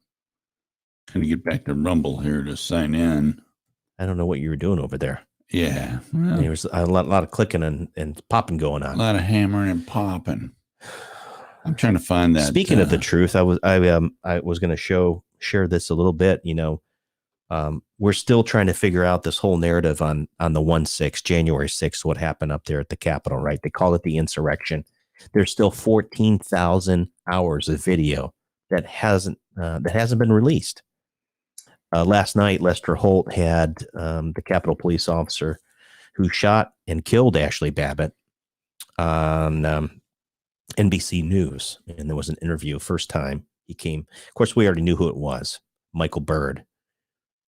Trying to get back to Rumble here to sign in. I don't know what you were doing over there. Yeah. Well, there was a lot of clicking and popping going on. A lot of hammering and popping. I'm trying to find that. Speaking of the truth, I was going to share this a little bit. We're still trying to figure out this whole narrative on the January 6th, what happened up there at the Capitol, right? They call it the insurrection. There's still 14,000 hours of video that hasn't been released. Last night, Lester Holt had the Capitol police officer who shot and killed Ashley Babbitt on NBC News, and there was an interview. First time he came. Of course, we already knew who it was, Michael Byrd.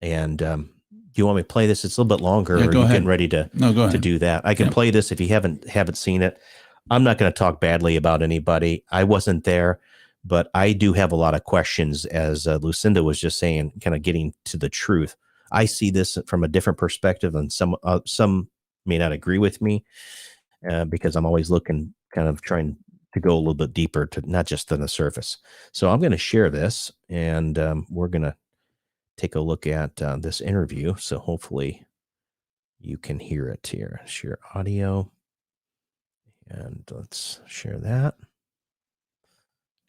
And do you want me to play this? It's a little bit longer. Yeah, go ahead. Getting ready to do that. I can play this if you haven't seen it. I'm not going to talk badly about anybody. I wasn't there, but I do have a lot of questions, as Lucinda was just saying, kind of getting to the truth. I see this from a different perspective, and some may not agree with me because I'm always looking, kind of trying to go a little bit deeper, to not just on the surface. So I'm going to share this, and we're going to take a look at this interview. So hopefully you can hear it here. Share audio, and let's share that.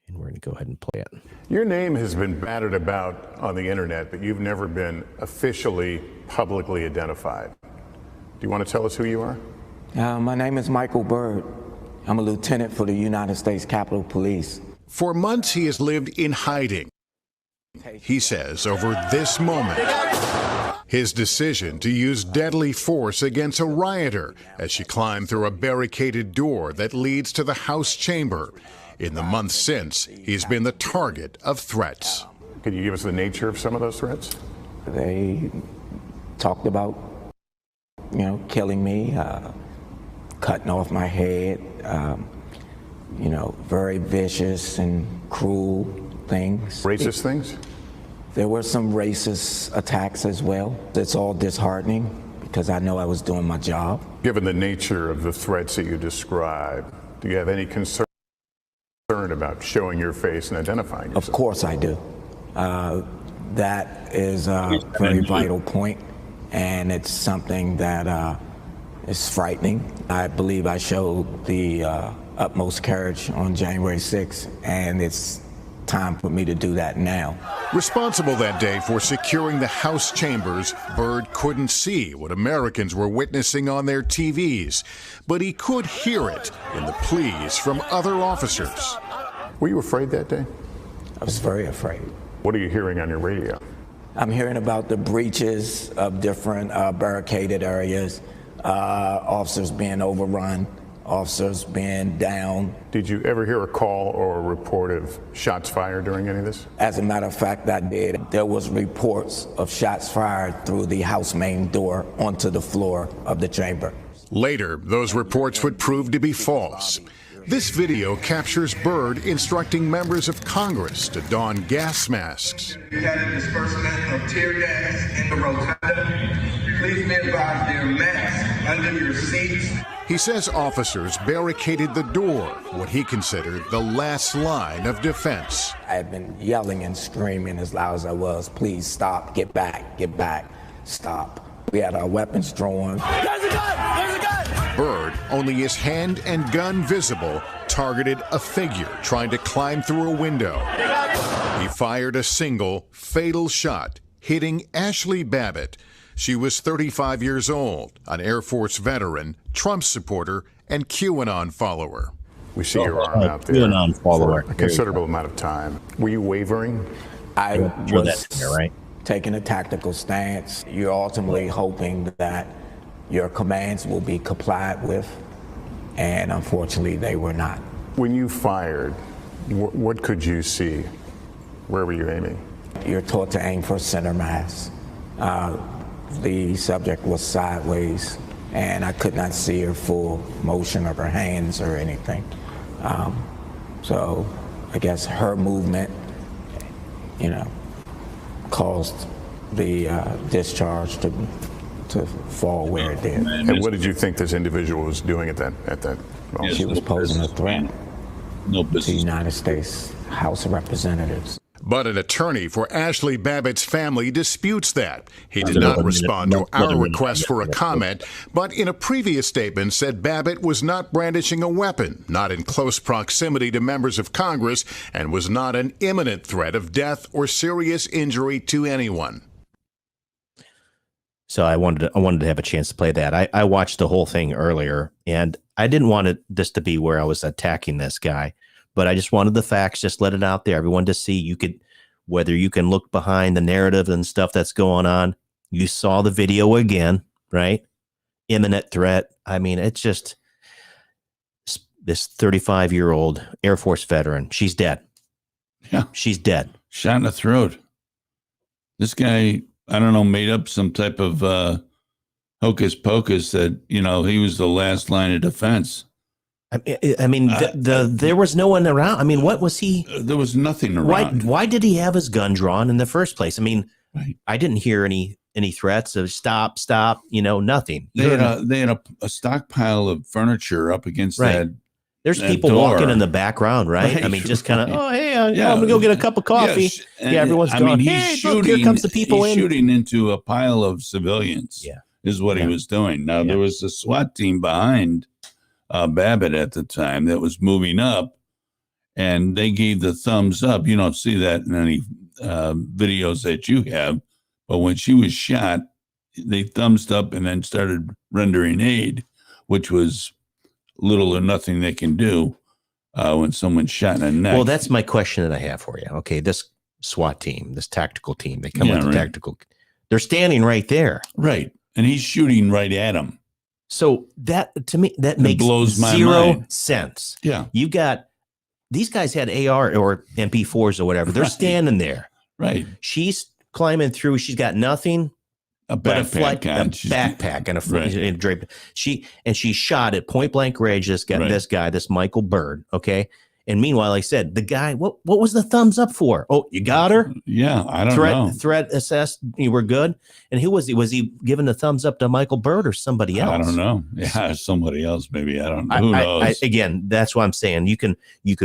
And we're going to go ahead and play it. Your name has been battered about on the internet, but you've never been officially publicly identified. Do you want to tell us who you are? My name is Michael Byrd. I'm a lieutenant for the United States Capitol Police. For months, he has lived in hiding. He says over this moment, his decision to use deadly force against a rioter as she climbed through a barricaded door that leads to the House chamber. In the months since, he's been the target of threats. Could you give us the nature of some of those threats? They talked about, killing me, cutting off my head, very vicious and cruel things. Racist things? There were some racist attacks as well. It's all disheartening because I know I was doing my job. Given the nature of the threats that you described, do you have any concern about showing your face and identifying yourself? Of course I do. That is a very vital point, and it's something that is frightening. I believe I showed the utmost courage on January 6th, and it's time for me to do that now. Responsible that day for securing the House chambers, Byrd couldn't see what Americans were witnessing on their TVs, but he could hear it in the pleas from other officers. Were you afraid that day? I was very afraid. What are you hearing on your radio? I'm hearing about the breaches of different barricaded areas, officers being overrun, officers being down. Did you ever hear a call or a report of shots fired during any of this? As a matter of fact, I did. There was reports of shots fired through the House main door onto the floor of the chamber. Later, those reports would prove to be false. This video captures Byrd instructing members of Congress to don gas masks. We had a disbursement of tear gas in the rotunda. Please be advised there are masks under your seats. He says officers barricaded the door, what he considered the last line of defense. I had been yelling and screaming as loud as I was, please stop, get back, stop. We had our weapons drawn. There's a gun! There's a gun! Byrd, only his hand and gun visible, targeted a figure trying to climb through a window. He fired a single, fatal shot, hitting Ashley Babbitt. She was 35 years old, an Air Force veteran, Trump supporter, and QAnon follower. We see your arm out there QAnon follower. For a considerable amount of time. Were you wavering? I was taking a tactical stance. You're ultimately hoping that your commands will be complied with, and unfortunately they were not. When you fired, what could you see? Where were you aiming? You're taught to aim for center mass. The subject was sideways, and I could not see her full motion of her hands or anything. So I guess her movement, caused the discharge to fall where it did. And what did you think this individual was doing at that moment? She was posing a threat to the United States House of Representatives. But an attorney for Ashley Babbitt's family disputes that. He did not respond to our request for a comment, but in a previous statement said Babbitt was not brandishing a weapon, not in close proximity to members of Congress, and was not an imminent threat of death or serious injury to anyone. So I wanted to have a chance to play that. I watched the whole thing earlier, and I didn't want this to be where I was attacking this guy. But I just wanted the facts, just let it out there, everyone to see. Whether you can look behind the narrative and stuff that's going on. You saw the video again, right? Imminent threat. I mean, it's just this 35-year-old Air Force veteran. She's dead. Yeah. She's dead. Shot in the throat. This guy, I don't know, made up some type of hocus pocus that, he was the last line of defense. I mean, there was no one around. I mean, what was he? There was nothing around. Why did he have his gun drawn in the first place? I mean, right. I didn't hear any threats of stop, nothing. They had a stockpile of furniture up against that. There's people door. walking in the background, right? I mean, just kind of, oh, hey, I'm going to go get a cup of coffee. Everyone's going, hey, look, here comes the people he's shooting into a pile of civilians. Yeah. Is what he was doing. Now, there was a SWAT team behind Babbitt at the time that was moving up, and they gave the thumbs up. You don't see that in any videos that you have, but when she was shot, they thumbs up and then started rendering aid, which was little or nothing they can do when someone's shot in the neck. Well, that's my question that I have for you. Okay, this SWAT team, this tactical team, they come with the tactical. They're standing right there. Right. And he's shooting right at him. So that, to me, that makes blows my zero mind. sense. Yeah. You got, these guys had AR or MP4s or whatever. They're standing there. Right. She's climbing through. She's got nothing. A backpack and a right. drape. She shot at point blank range. This guy, this Michael Byrd. Okay. And meanwhile, I said, the guy, what was the thumbs up for? Oh, you got her? Yeah, I don't know. Threat assessed. You were good. And who was he? Was he giving the thumbs up to Michael Byrd or somebody else? I don't know. Yeah, somebody else maybe. I don't know. Who knows? Again, that's what I'm saying. You can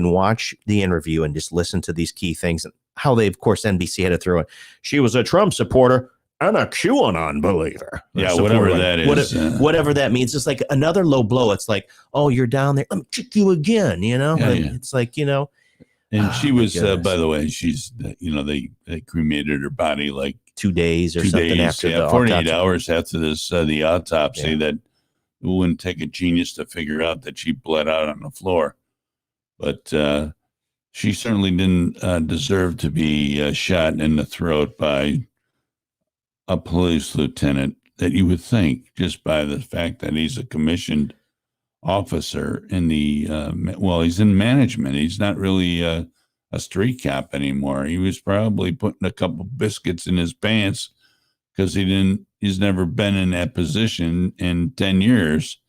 watch the interview and just listen to these key things. And how they, of course, NBC had to throw it. She was a Trump supporter and a QAnon believer. Yeah, whatever that is. Whatever that means. It's like another low blow. It's like, oh, you're down there. Let me kick you again, Yeah. It's like, And she was, by the way, she's, they cremated her body like 2 days or something after the 48 autopsy. hours after this, the autopsy. That it wouldn't take a genius to figure out that she bled out on the floor. But she certainly didn't deserve to be shot in the throat by a police lieutenant that you would think, just by the fact that he's a commissioned officer in the, he's in management. He's not really a street cop anymore. He was probably putting a couple biscuits in his pants because he's never been in that position in 10 years.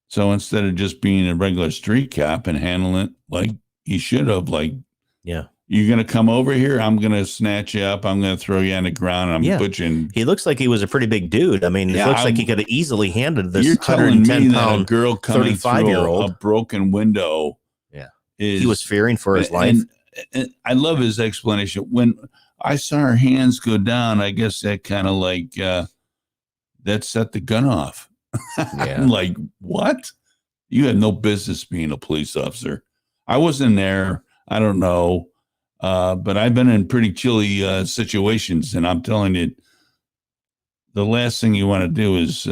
So instead of just being a regular street cop and handling it like he should have, you're going to come over here, I'm going to snatch you up, I'm going to throw you on the ground, and I'm butchering. He looks like he was a pretty big dude. I mean, it looks like he could have easily handled this. You're telling me that a girl coming 35-year-old through a broken window he was fearing for his life. And I love his explanation. When I saw her hands go down, I guess that kind of that set the gun off. I'm like, what? You had no business being a police officer. I wasn't there. I don't know. But I've been in pretty chilly situations, and I'm telling you, the last thing you want to do is,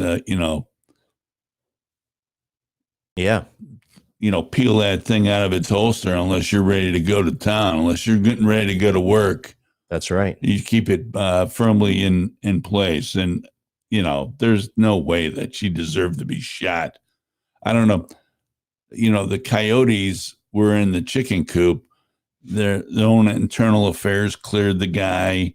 peel that thing out of its holster unless you're ready to go to town, unless you're getting ready to go to work. That's right. You keep it firmly in place, and there's no way that she deserved to be shot. I don't know. The coyotes were in the chicken coop. Their own internal affairs cleared the guy.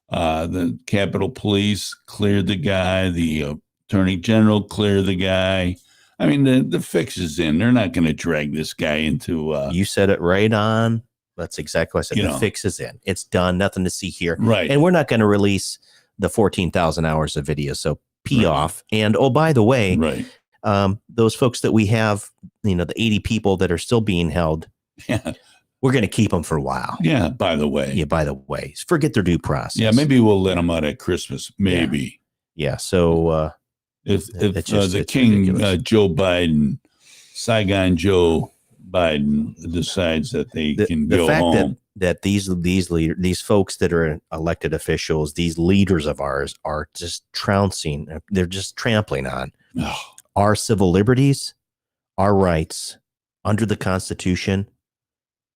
The Capitol Police cleared the guy. The Attorney General cleared the guy. I mean, the fix is in. They're not going to drag this guy into. You said it right on. That's exactly what I said. The fix is in. It's done. Nothing to see here. Right. And we're not going to release the 14,000 hours of video. So pee off. And by the way, those folks that we have, the 80 people that are still being held. Yeah. we're going to keep them for a while. Yeah, by the way. Yeah, by the way. Forget their due process. Yeah, maybe we'll let them out at Christmas. Maybe. Yeah, so if the King Joe Biden, Saigon Joe Biden decides that they can go home. That these folks that are elected officials, these leaders of ours, are just trouncing. They're just trampling on our civil liberties, our rights under the Constitution,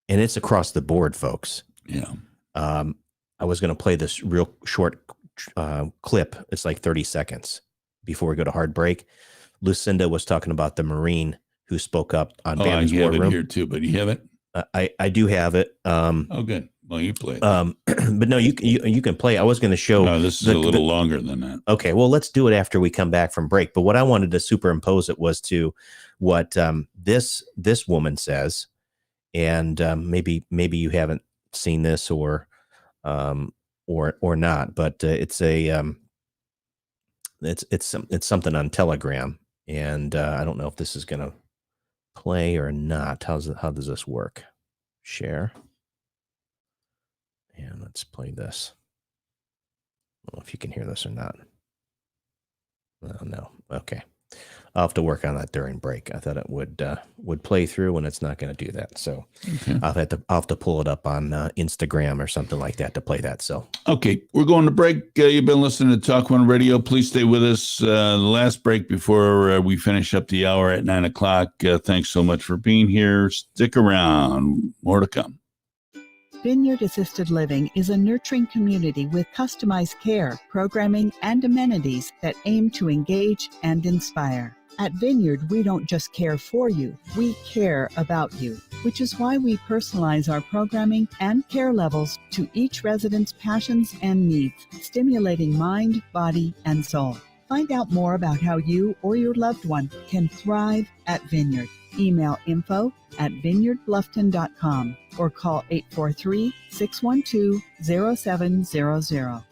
and it's across the board, folks. Yeah. I was going to play this real short clip. It's like 30 seconds before we go to hard break. Lucinda was talking about the Marine who spoke up on Banner's War Room. I have it here too, but you have it? I do have it. Good. Well, you play it. But no, you can play. I was going to show. No, this is a little longer than that. Okay, well, let's do it after we come back from break. But what I wanted to superimpose it was to what this woman says, and maybe you haven't seen this or not, but it's something on Telegram, and I don't know if this is going to play or not. How does this work? Share. And let's play this. I don't know if you can hear this or not. Oh, no. Okay. I'll have to work on that during break. I thought it would play through, and it's not going to do that. So I'll have to pull it up on Instagram or something like that to play that. So okay, we're going to break. You've been listening to TalkOne Radio. Please stay with us. The last break before we finish up the hour at 9:00. Thanks so much for being here. Stick around. More to come. Vineyard Assisted Living is a nurturing community with customized care, programming, and amenities that aim to engage and inspire. At Vineyard, we don't just care for you, we care about you, which is why we personalize our programming and care levels to each resident's passions and needs, stimulating mind, body, and soul. Find out more about how you or your loved one can thrive at Vineyard. Email info@vineyardbluffton.com or call 843-612-0700.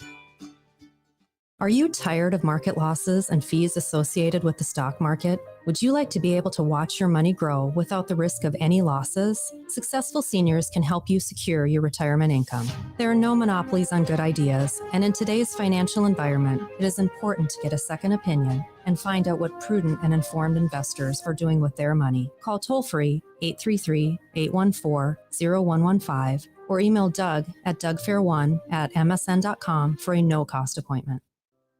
Are you tired of market losses and fees associated with the stock market? Would you like to be able to watch your money grow without the risk of any losses? Successful Seniors can help you secure your retirement income. There are no monopolies on good ideas, and in today's financial environment, it is important to get a second opinion and find out what prudent and informed investors are doing with their money. Call toll-free 833-814-0115 or email Doug at dougfair1@msn.com for a no-cost appointment.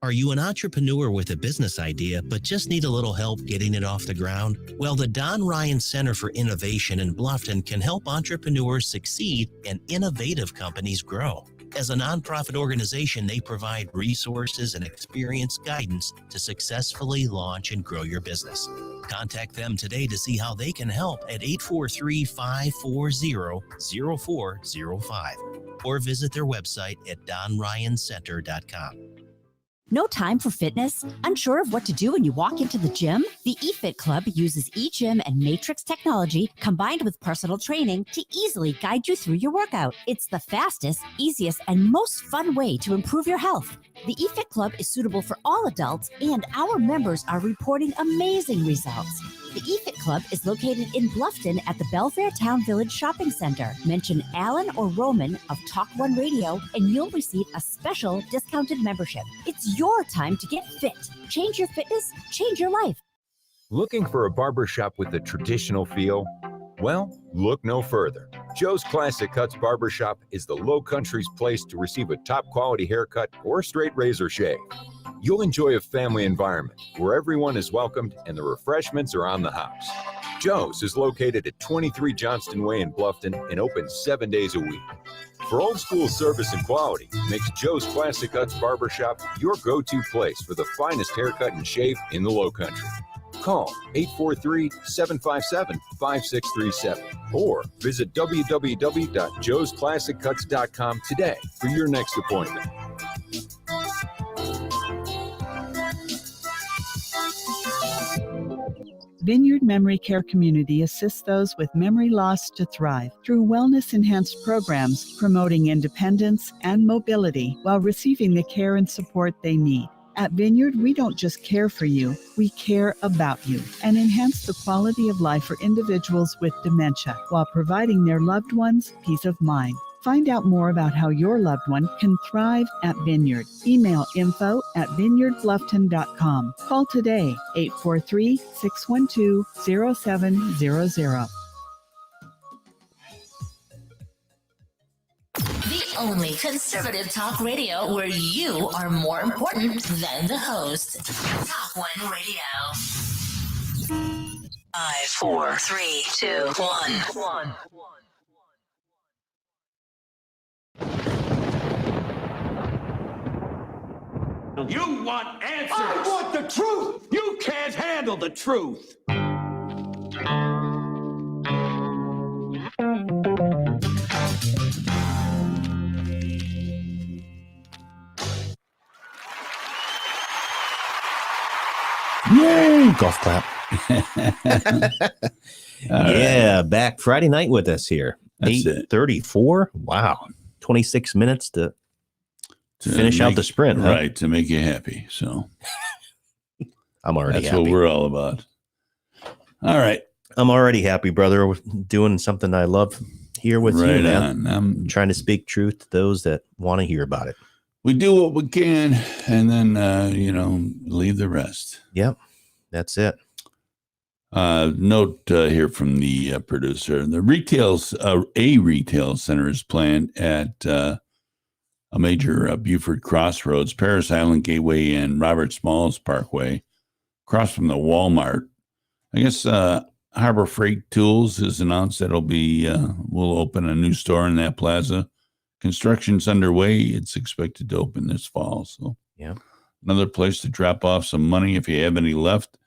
Are you an entrepreneur with a business idea but just need a little help getting it off the ground? Well, the Don Ryan Center for Innovation in Bluffton can help entrepreneurs succeed and innovative companies grow. As a nonprofit organization, they provide resources and experience guidance to successfully launch and grow your business. Contact them today to see how they can help at 843-540-0405 or visit their website at donryancenter.com. No time for fitness? Unsure of what to do when you walk into the gym? The eFit Club uses eGym and Matrix technology combined with personal training to easily guide you through your workout. It's the fastest, easiest, and most fun way to improve your health. The eFit Club is suitable for all adults, and our members are reporting amazing results. The eFit Club is located in Bluffton at the Belfair Town Village Shopping Center. Mention Alan or Roman of TalkOne Radio, and you'll receive a special discounted membership. It's your time to get fit. Change your fitness, change your life. Looking for a barbershop with a traditional feel? Well, look no further. Joe's Classic Cuts Barbershop is the Low Country's place to receive a top quality haircut or straight razor shave. You'll enjoy a family environment where everyone is welcomed and the refreshments are on the house. Joe's is located at 23 Johnston Way in Bluffton and open 7 days a week. For old school service and quality, makes Joe's Classic Cuts Barbershop your go-to place for the finest haircut and shave in the Low Country. Call 843-757-5637 or visit www.joesclassiccuts.com today for your next appointment. Vineyard Memory Care Community assists those with memory loss to thrive through wellness-enhanced programs promoting independence and mobility while receiving the care and support they need. At Vineyard, we don't just care for you, we care about you and enhance the quality of life for individuals with dementia while providing their loved ones peace of mind. Find out more about how your loved one can thrive at Vineyard. Email info@vineyardbluffton.com. Call today, 843-612-0700. The only conservative talk radio where you are more important than the host. Talk One Radio. 5, 4, 3, 2, 1. You want answers. I want the truth. You can't handle the truth. Yay! Golf clap. Yeah, back Friday night with us here. 8:34. Wow. 26 minutes to finish out the sprint. Huh? Right, to make you happy. So I'm already that's happy. what we're all about. All right. I'm already happy, brother. We're doing something I love here with you, man. I'm trying to speak truth to those that want to hear about it. We do what we can and then, leave the rest. Yep. That's it. Note here from the producer. A retail center is planned at a major Beaufort crossroads, Paris Island Gateway and Robert Smalls Parkway, across from the Walmart. I guess Harbor Freight Tools has announced that we'll open a new store in that plaza. Construction's underway. It's expected to open this fall. So yeah, another place to drop off some money if you have any left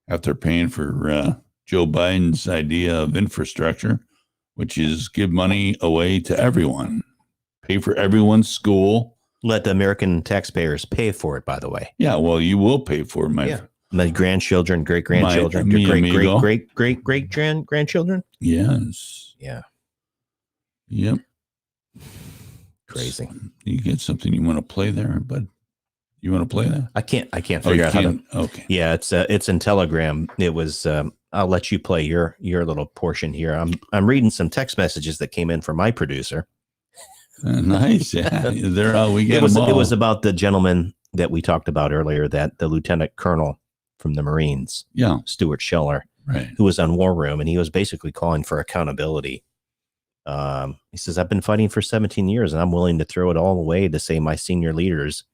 after paying for Joe Biden's idea of infrastructure, which is give money away to everyone, pay for everyone's school. Let the American taxpayers pay for it, by the way. Yeah, well, you will pay for it, my grandchildren, great-grandchildren, great-great-great-great-grandchildren. Yes. Yeah. Yep. Crazy. So you get something you want to play there, but you want to play that? I can't figure out how to. Okay. Yeah, it's in Telegram. It was. I'll let you play your little portion here. I'm reading some text messages that came in from my producer. Nice. Yeah, they're all we get. It was about the gentleman that we talked about earlier, that the lieutenant colonel from the Marines, Stuart Scheller, right, who was on War Room, and he was basically calling for accountability. He says, I've been fighting for 17 years and I'm willing to throw it all away to say my senior leaders,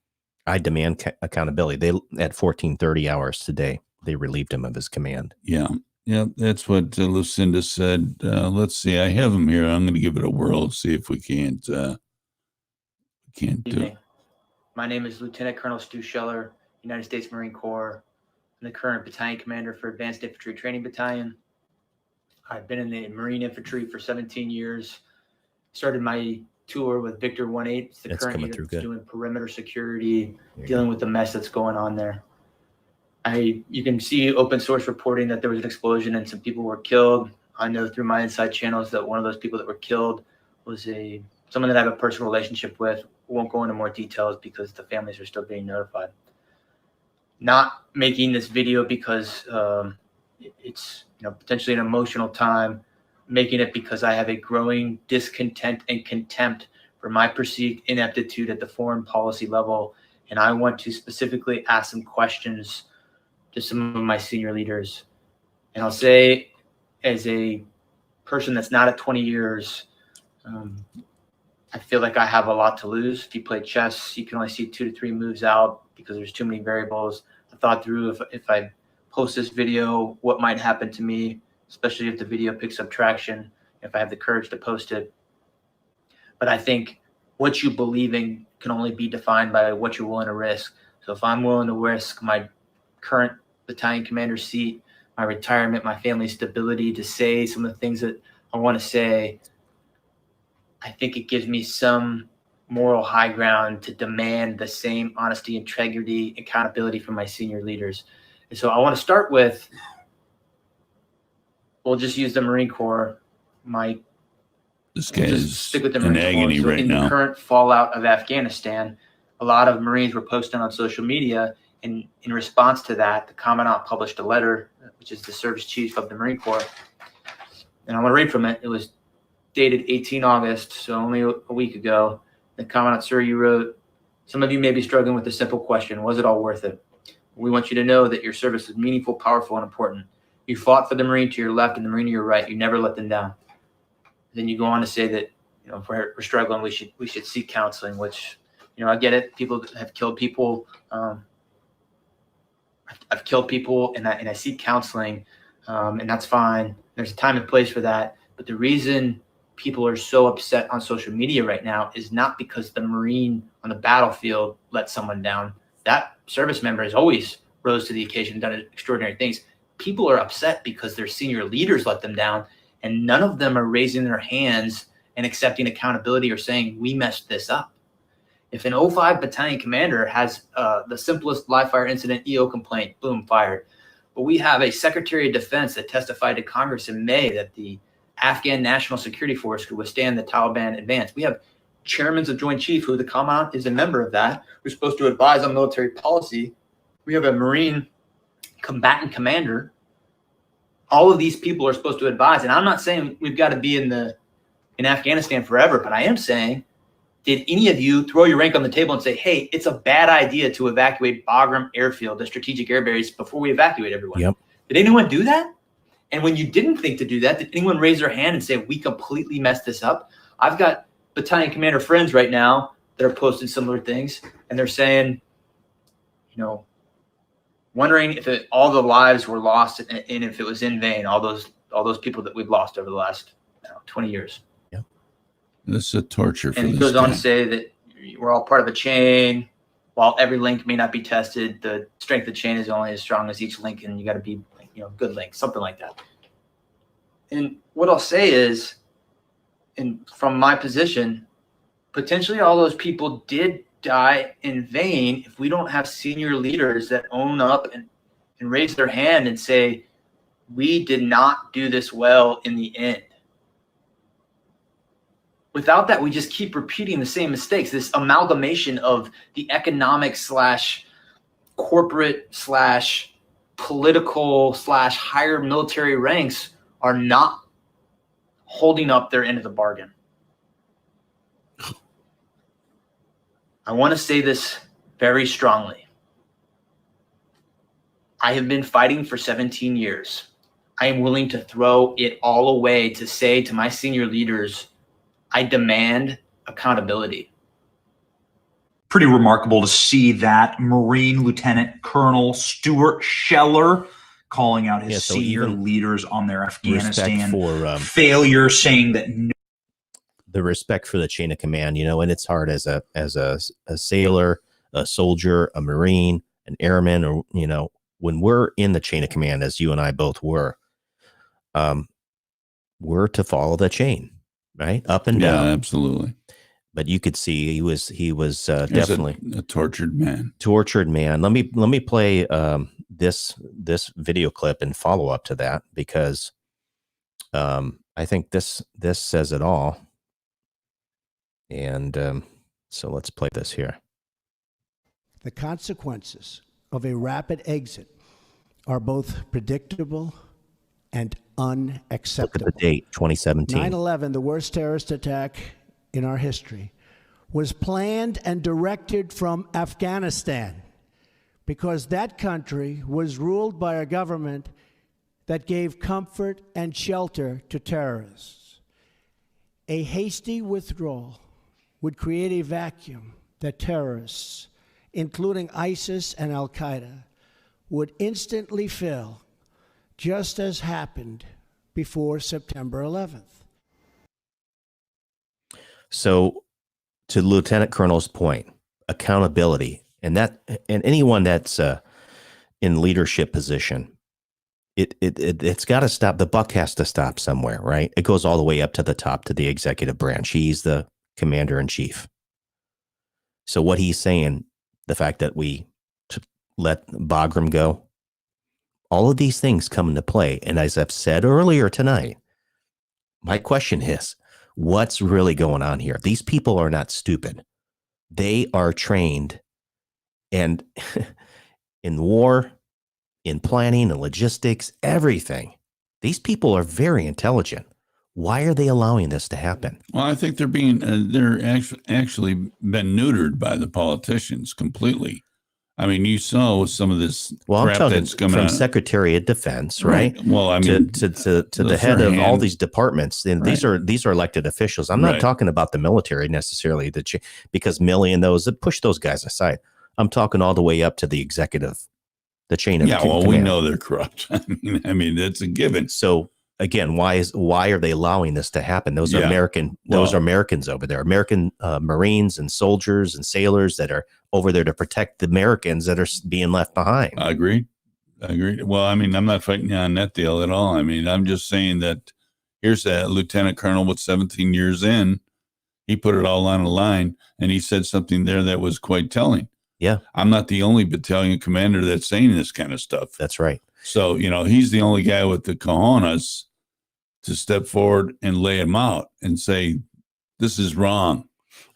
I demand accountability. They, at 14:30 hours today, they relieved him of his command. Yeah. Yeah. That's what Lucinda said. Let's see. I have him here. I'm going to give it a whirl. See if we can't do it. My name is Lieutenant Colonel Stu Scheller, United States Marine Corps. I'm the current battalion commander for Advanced Infantry Training Battalion. I've been in the Marine Infantry for 17 years. Started my tour with Victor 1-8. It's the current unit that's doing perimeter security, dealing with the mess that's going on there. You can see open source reporting that there was an explosion and some people were killed. I know through my inside channels that one of those people that were killed was someone that I have a personal relationship with. Won't go into more details because the families are still being notified. Not making this video because it's potentially an emotional time, making it because I have a growing discontent and contempt for my perceived ineptitude at the foreign policy level. And I want to specifically ask some questions to some of my senior leaders. And I'll say, as a person that's not at 20 years, I feel like I have a lot to lose. If you play chess, you can only see 2 to 3 moves out because there's too many variables. I thought through if I post this video, what might happen to me, especially if the video picks up traction, if I have the courage to post it. But I think what you believe in can only be defined by what you're willing to risk. So if I'm willing to risk my current battalion commander seat, my retirement, my family's stability to say some of the things that I want to say, I think it gives me some moral high ground to demand the same honesty, integrity, accountability from my senior leaders. And so I want to start with, we'll just use the Marine Corps. This guy is stick with the in Marine agony Corps. So right in now. the current fallout of Afghanistan, a lot of Marines were posting on social media. And in response to that, the Commandant published a letter, which is the service chief of the Marine Corps. And I'm going to read from it. It was dated 18 August, so only a week ago. The Commandant, sir, you wrote, some of you may be struggling with a simple question. Was it all worth it? We want you to know that your service is meaningful, powerful, and important. You fought for the Marine to your left and the Marine to your right. You never let them down. Then you go on to say that, if we're struggling, we should seek counseling, which, I get it. People have killed people. I've killed people and I seek counseling, and that's fine. There's a time and place for that. But the reason people are so upset on social media right now is not because the Marine on the battlefield let someone down. That service member has always rose to the occasion and done extraordinary things. People are upset because their senior leaders let them down, and none of them are raising their hands and accepting accountability or saying, we messed this up. If an 05 battalion commander has the simplest live fire incident EO complaint, boom, fired. But we have a Secretary of Defense that testified to Congress in May that the Afghan National Security Force could withstand the Taliban advance. We have chairmen of Joint Chief, who the Commandant is a member of that, who's supposed to advise on military policy. We have a Marine combatant commander. All of these people are supposed to advise. And I'm not saying we've got to be in Afghanistan forever, but I am saying, did any of you throw your rank on the table and say, hey, it's a bad idea to evacuate Bagram Airfield, the strategic air base, before we evacuate everyone? Yep. Did anyone do that? And when you didn't think to do that, did anyone raise their hand and say, we completely messed this up? I've got battalion commander friends right now that are posting similar things, and they're saying, wondering if all the lives were lost and if it was in vain, all those people that we've lost over the last 20 years. This is a torture for And he this goes on guy. to say that we're all part of a chain. While every link may not be tested, the strength of the chain is only as strong as each link, and you got to be, good link, something like that. And what I'll say is, and from my position, potentially all those people did die in vain if we don't have senior leaders that own up and raise their hand and say, we did not do this well in the end. Without that, we just keep repeating the same mistakes. This amalgamation of the economic / corporate / political / higher military ranks are not holding up their end of the bargain. I want to say this very strongly. I have been fighting for 17 years. I am willing to throw it all away to say to my senior leaders, I demand accountability. Pretty remarkable to see that Marine Lieutenant Colonel Stuart Scheller calling out his senior leaders on their Afghanistan failure, saying that the respect for the chain of command, and it's hard as a sailor, a soldier, a Marine, an airman, or, when we're in the chain of command, as you and I both were, we're to follow the chain. Right, up and down, absolutely. But you could see he was definitely a tortured man. Let me play this video clip and follow up to that, because I think this says it all. And so let's play this here. The consequences of a rapid exit are both predictable and unacceptable. Look at the date, 2017. 9/11, the worst terrorist attack in our history, was planned and directed from Afghanistan because that country was ruled by a government that gave comfort and shelter to terrorists. A hasty withdrawal would create a vacuum that terrorists, including ISIS and Al-Qaeda, would instantly fill, just as happened before September 11th. So, to Lieutenant Colonel's point, accountability, and anyone that's in leadership position, it's got to stop. The buck has to stop somewhere, right? It goes all the way up to the top, to the executive branch. He's the commander in chief. So what he's saying, the fact that we let Bagram go, all of these things come into play. And as I've said earlier tonight, my question is, what's really going on here? These people are not stupid. They are trained, and in war, in planning and logistics, everything. These people are very intelligent. Why are they allowing this to happen? Well, I think they're actually been neutered by the politicians completely. I mean, you saw some of this crap that's coming from out. Secretary of Defense, right? Well, I mean, to the head of all these departments. And these are elected officials. I'm not talking about the military necessarily, because Milley and those that push those guys aside. I'm talking all the way up to the executive, the chain of command. We know they're corrupt. I mean, that's a given. So again, why are they allowing this to happen? Those are Americans over there, American Marines and soldiers and sailors that are over there to protect the Americans that are being left behind. I agree. Well, I mean, I'm not fighting you on that deal at all. I mean, I'm just saying that here's a lieutenant colonel with 17 years in. He put it all on the line, and he said something there that was quite telling. Yeah. I'm not the only battalion commander that's saying this kind of stuff. That's right. So, he's the only guy with the cojones to step forward and lay him out and say, this is wrong.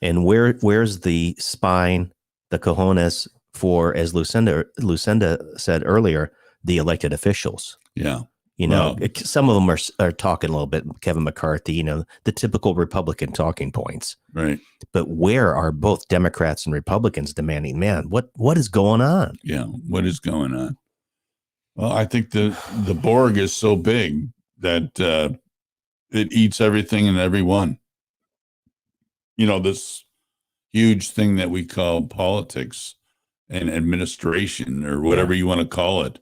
And where's the spine, the cojones for, as Lucinda said earlier, the elected officials? Yeah. Some of them are talking a little bit, Kevin McCarthy, the typical Republican talking points. Right. But where are both Democrats and Republicans demanding, man, what is going on? Yeah. What is going on? Well, I think the Borg is so big that it eats everything and everyone. This huge thing that we call politics and administration, or whatever you want to call it,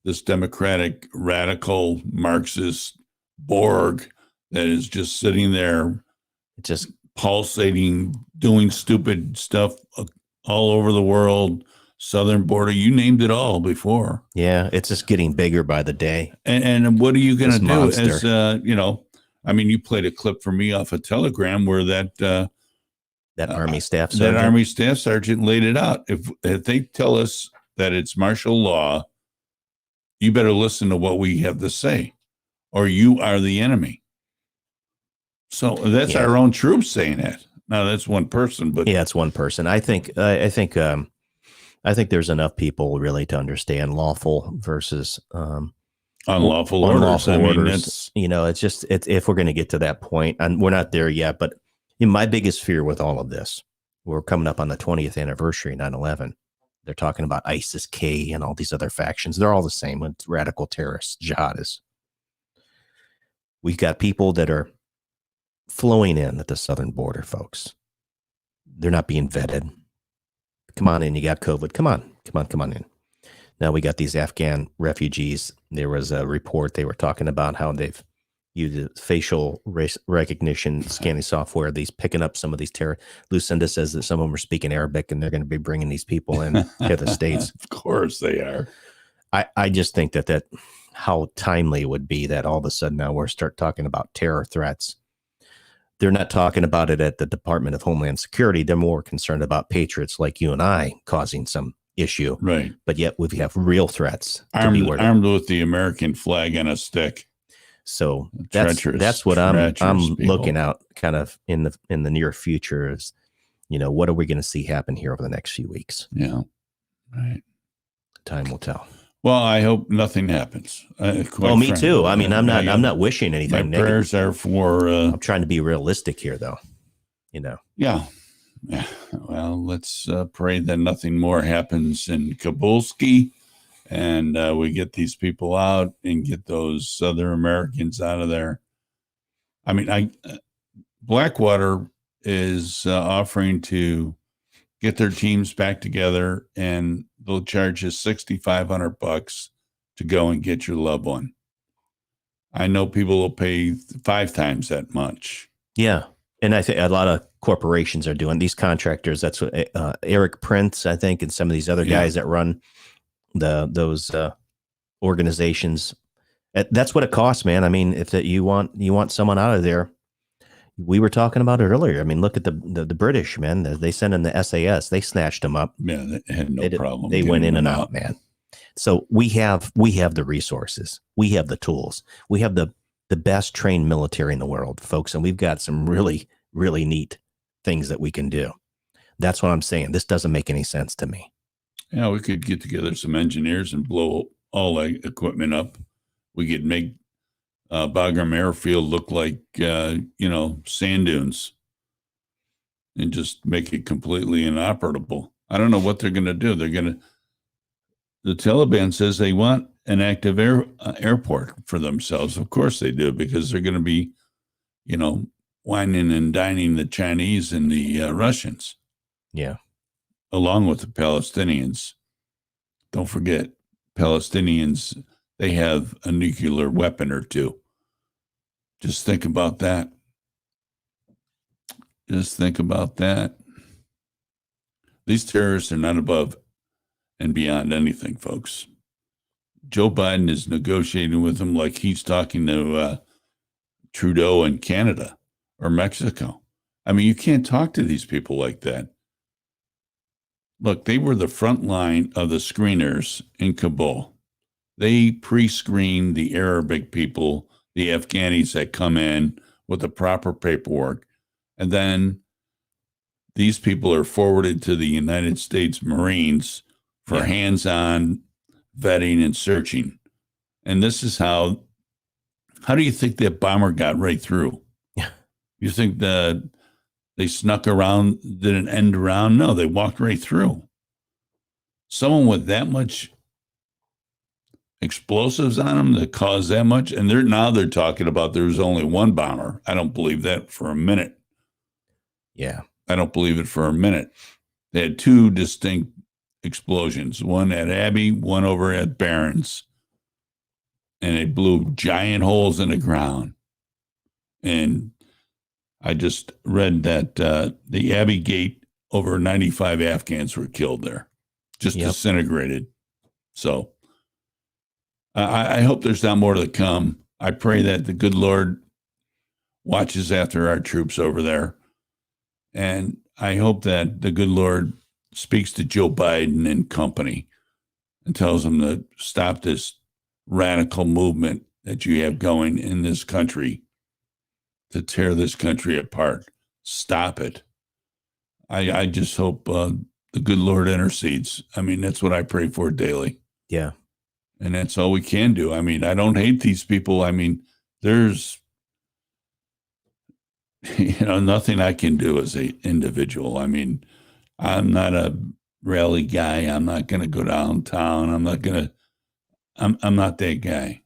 this democratic, radical, Marxist Borg that is just sitting there, just pulsating, doing stupid stuff all over the world, southern border, you named it all before. Yeah, it's just getting bigger by the day. And what are you going to do as, I mean, you played a clip for me off a Telegram where that Army staff sergeant laid it out. If they tell us that it's martial law, you better listen to what we have to say, or you are the enemy. So that's our own troops saying that. Now that's one person, but it's one person. I think there's enough people really to understand lawful versus unlawful orders. I mean, it's just if we're going to get to that point, and we're not there yet. But my biggest fear with all of this, we're coming up on the 20th anniversary, 9/11. They're talking about ISIS-K and all these other factions. They're all the same with radical terrorists, jihadists. We've got people that are flowing in at the southern border, folks. They're not being vetted. Come on in. You got COVID. Come on in. Now we got these Afghan refugees. There was a report. They were talking about how they've used facial recognition scanning software. These picking up some of these Lucinda says that some of them are speaking Arabic, and they're going to be bringing these people in to the States. Of course they are. I just think that how timely it would be that all of a sudden now we're start talking about terror threats. They're not talking about it at the Department of Homeland Security. They're more concerned about patriots like you and I causing some issue. Right. But yet we have real threats. Armed with the American flag on a stick. So that's what I'm looking out kind of in the near future is, what are we going to see happen here over the next few weeks? Yeah. Right. Time will tell. Well, I hope nothing happens. Me too. I mean, I'm not wishing anything negative. Prayers are for. I'm trying to be realistic here, though. Yeah. Well, let's pray that nothing more happens in Kabulski, and we get these people out and get those other Americans out of there. I mean, Blackwater is offering to get their teams back together, and they'll charge you $6,500 to go and get your loved one. I know people will pay 5 times that much. Yeah. And I think a lot of corporations are doing these contractors. That's what Eric Prince, I think, and some of these other guys that run those organizations. That's what it costs, man. I mean, if you want someone out of there, we were talking about it earlier. I mean, look at the British, man. They sent in the SAS. They snatched them up. Yeah, they had no problem. They went in and out, man. So we have the resources. We have the tools. We have the best trained military in the world, folks, and we've got some really, really neat things that we can do. That's what I'm saying. This doesn't make any sense to me. Yeah, we could get together some engineers and blow all that equipment up. We could make Bagram Airfield look like, sand dunes and just make it completely inoperable. I don't know what they're going to do. The Taliban says they want an active airport for themselves. Of course they do, because they're going to be, whining and dining the Chinese and the Russians. Yeah. Along with the Palestinians. Don't forget, Palestinians, they have a nuclear weapon or two. Just think about that. Just think about that. These terrorists are not above and beyond anything, folks. Joe Biden is negotiating with them like he's talking to Trudeau in Canada or Mexico. I mean, you can't talk to these people like that. Look, they were the front line of the screeners in Kabul. They pre-screen the Arabic people, the Afghanis that come in with the proper paperwork. And then these people are forwarded to the United States Marines for hands-on vetting and searching. And this is how do you think that bomber got right through? Yeah. You think that they snuck around, did an end around? No, they walked right through. Someone with that much explosives on them that cause that much, and they're talking about there was only one bomber. I don't believe that for a minute. Yeah. I don't believe it for a minute. They had two distinct explosions, one at Abbey, one over at Barron's. And it blew giant holes in the ground. And I just read that the Abbey Gate, over 95 Afghans were killed there, just disintegrated. So I hope there's not more to come. I pray that the good Lord watches after our troops over there. And I hope that the good Lord speaks to Joe Biden and company and tells them to stop this radical movement that you have going in this country to tear this country apart. Stop it. I just hope the good Lord intercedes. I mean, that's what I pray for daily. Yeah. And that's all we can do. I mean, I don't hate these people. I mean, there's, nothing I can do as an individual. I mean, I'm not a rally guy. I'm not going to go downtown. I'm not that guy.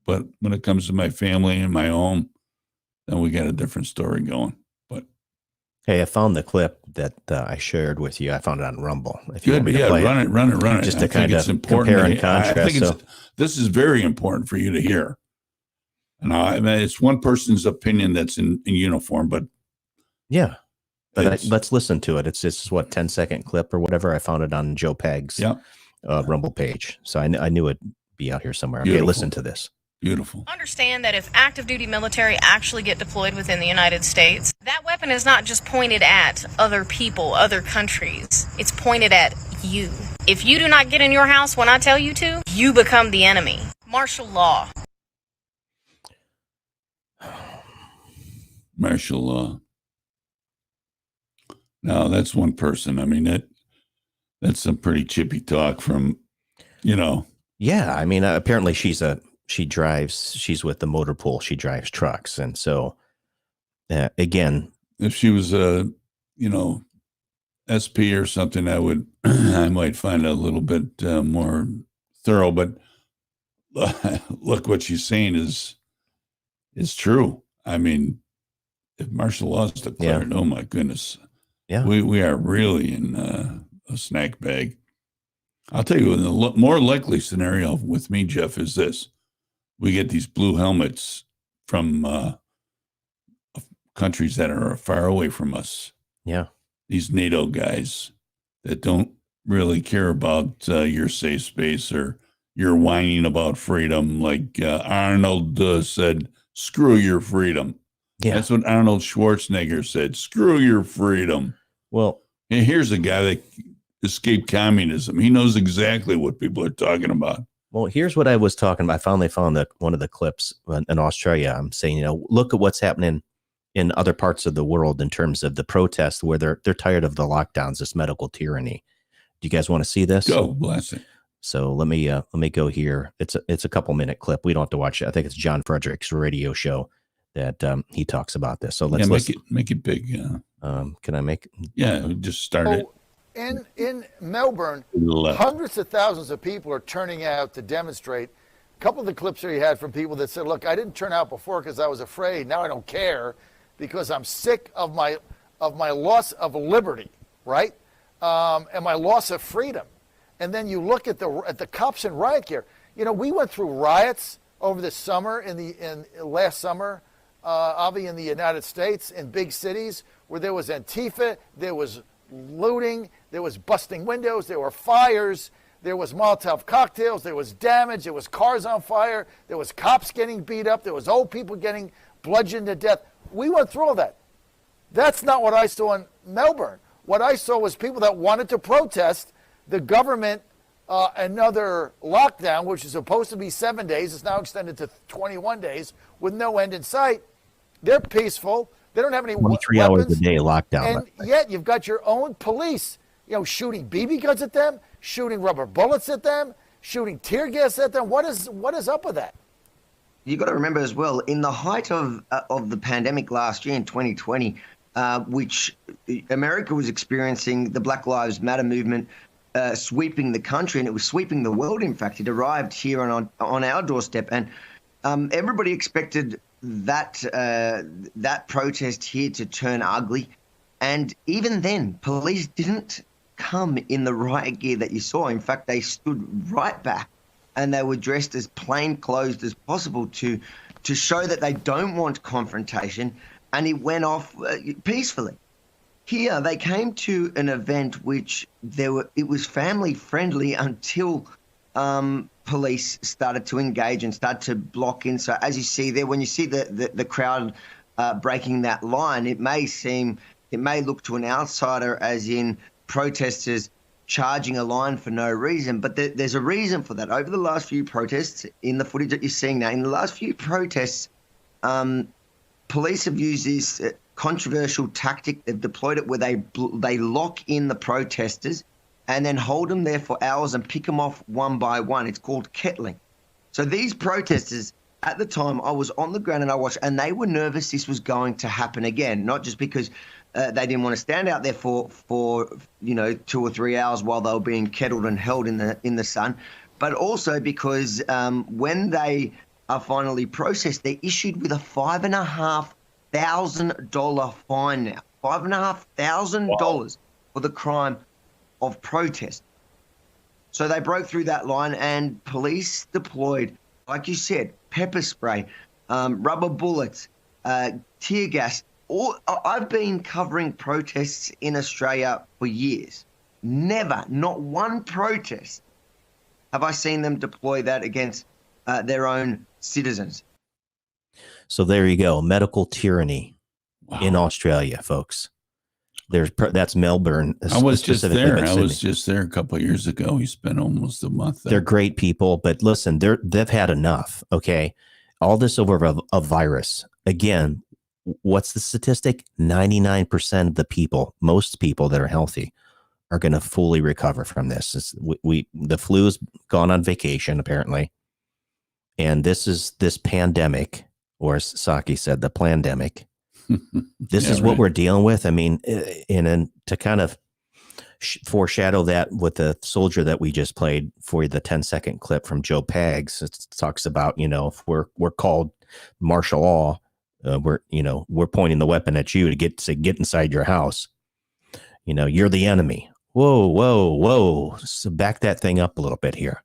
But when it comes to my family and my home, then we got a different story going. But hey, I found the clip that I shared with you. I found it on Rumble. If you want me to play run it. Just to kind of compare and contrast. I think this is very important for you to hear. And I mean, it's one person's opinion that's in uniform, but yeah. But let's listen to it. It's just 10-second clip or whatever. I found it on Joe Peg's Rumble page. So I knew it'd be out here somewhere. Okay, listen to this. Beautiful. Understand that if active duty military actually get deployed within the United States, that weapon is not just pointed at other people, other countries. It's pointed at you. If you do not get in your house when I tell you to, you become the enemy. Martial law. Martial law. No, that's one person. I mean, that's some pretty chippy talk from, Yeah, I mean, apparently she's with the motor pool. She drives trucks. And so, again. If she was SP or something, I might find it a little bit more thorough. But look, what she's saying is true. I mean, if martial law is declared, oh my goodness. Yeah, we are really in a snack bag. I'll tell you, the more likely scenario with me, Jeff, is this. We get these blue helmets from countries that are far away from us. Yeah. These NATO guys that don't really care about your safe space or your whining about freedom. Like Arnold said, screw your freedom. Yeah. That's what Arnold Schwarzenegger said. Screw your freedom. Well, and here's a guy that escaped communism. He knows exactly what people are talking about. Well, here's what I was talking about. They found one of the clips in Australia. I'm saying, look at what's happening in other parts of the world in terms of the protests where they're tired of the lockdowns, this medical tyranny. Do you guys want to see this? Go, bless it. So let me go here. It's a couple minute clip. We don't have to watch it. I think it's John Frederick's radio show that he talks about this. So let's make it big. Can I make? Yeah, just start it. In Melbourne, hundreds of thousands of people are turning out to demonstrate. A couple of the clips that he had from people that said, look, I didn't turn out before because I was afraid. Now I don't care because I'm sick of my loss of liberty, right? And my loss of freedom. And then you look at the cops in riot gear. You know, we went through riots over the summer last summer, Avi, in the United States, in big cities where there was Antifa, there was looting, there was busting windows, there were fires, there was Molotov cocktails, there was damage, there was cars on fire, there was cops getting beat up, there was old people getting bludgeoned to death. We went through all that. That's not what I saw in Melbourne. What I saw was people that wanted to protest the government, another lockdown, which is supposed to be 7 days, is now extended to 21 days with no end in sight. They're peaceful. They don't have any 23 weapons. hours a day lockdown. And yet you've got your own police, shooting BB guns at them, shooting rubber bullets at them, shooting tear gas at them. What is up with that? You got to remember as well, in the height of the pandemic last year in 2020, which America was experiencing the Black Lives Matter movement sweeping the country, and it was sweeping the world. In fact, it arrived here on our doorstep, and everybody expected that protest here to turn ugly. And even then, police didn't come in the riot gear that you saw. In fact, they stood right back, and they were dressed as plainclothes as possible to show that they don't want confrontation, and it went off peacefully. Here, they came to an event which it was family friendly until police started to engage and started to block in. So as you see there, when you see the crowd breaking that line, it may look to an outsider as in protesters charging a line for no reason, but there's a reason for that. Over the last few protests, in the footage that you're seeing now, in the last few protests, police have used this controversial tactic. They've deployed it where they lock in the protesters and then hold them there for hours and pick them off one by one. It's called kettling. So these protesters, at the time, I was on the ground and I watched, and they were nervous this was going to happen again, not just because they didn't want to stand out there for 2 or 3 hours while they were being kettled and held in the sun, but also because when they are finally processed, they're issued with a $5,500 fine now. $5,500 for the crime of protest. So they broke through that line, and police deployed, like you said, pepper spray, rubber bullets, tear gas. I've been covering protests in Australia for years. Never, not one protest have I seen them deploy that against their own citizens. So there you go. Medical tyranny in Australia, folks. That's Melbourne. I was just there. I was just there a couple of years ago. We spent almost a month there. They're great people, but listen, they've had enough. Okay. All this over a virus. Again, what's the statistic? 99% of the people, most people that are healthy, are going to fully recover from this. The flu's gone on vacation, apparently. And this pandemic, or as Saki said, the plandemic. This is what we're dealing with. I mean, to kind of foreshadow that with the soldier that we just played for the 10-second clip from Joe Pags, it talks about, if we're called martial law, we're pointing the weapon at you to get inside your house. You're the enemy. Whoa. So back that thing up a little bit here.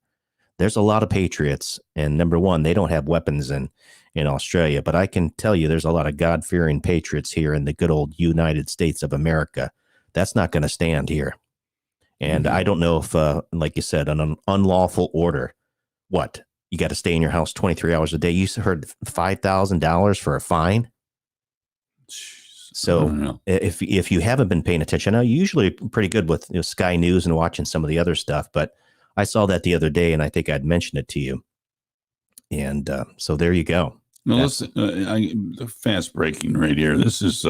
There's a lot of patriots, and number one, they don't have weapons in Australia, but I can tell you there's a lot of God-fearing patriots here in the good old United States of America. That's not going to stand here. And I don't know if, like you said, an unlawful order, what? You got to stay in your house 23 hours a day. You heard $5,000 for a fine. So if you haven't been paying attention, I'm usually pretty good with Sky News and watching some of the other stuff, but I saw that the other day and I think I'd mentioned it to you. And so there you go. Now, listen, the fast breaking right here. This is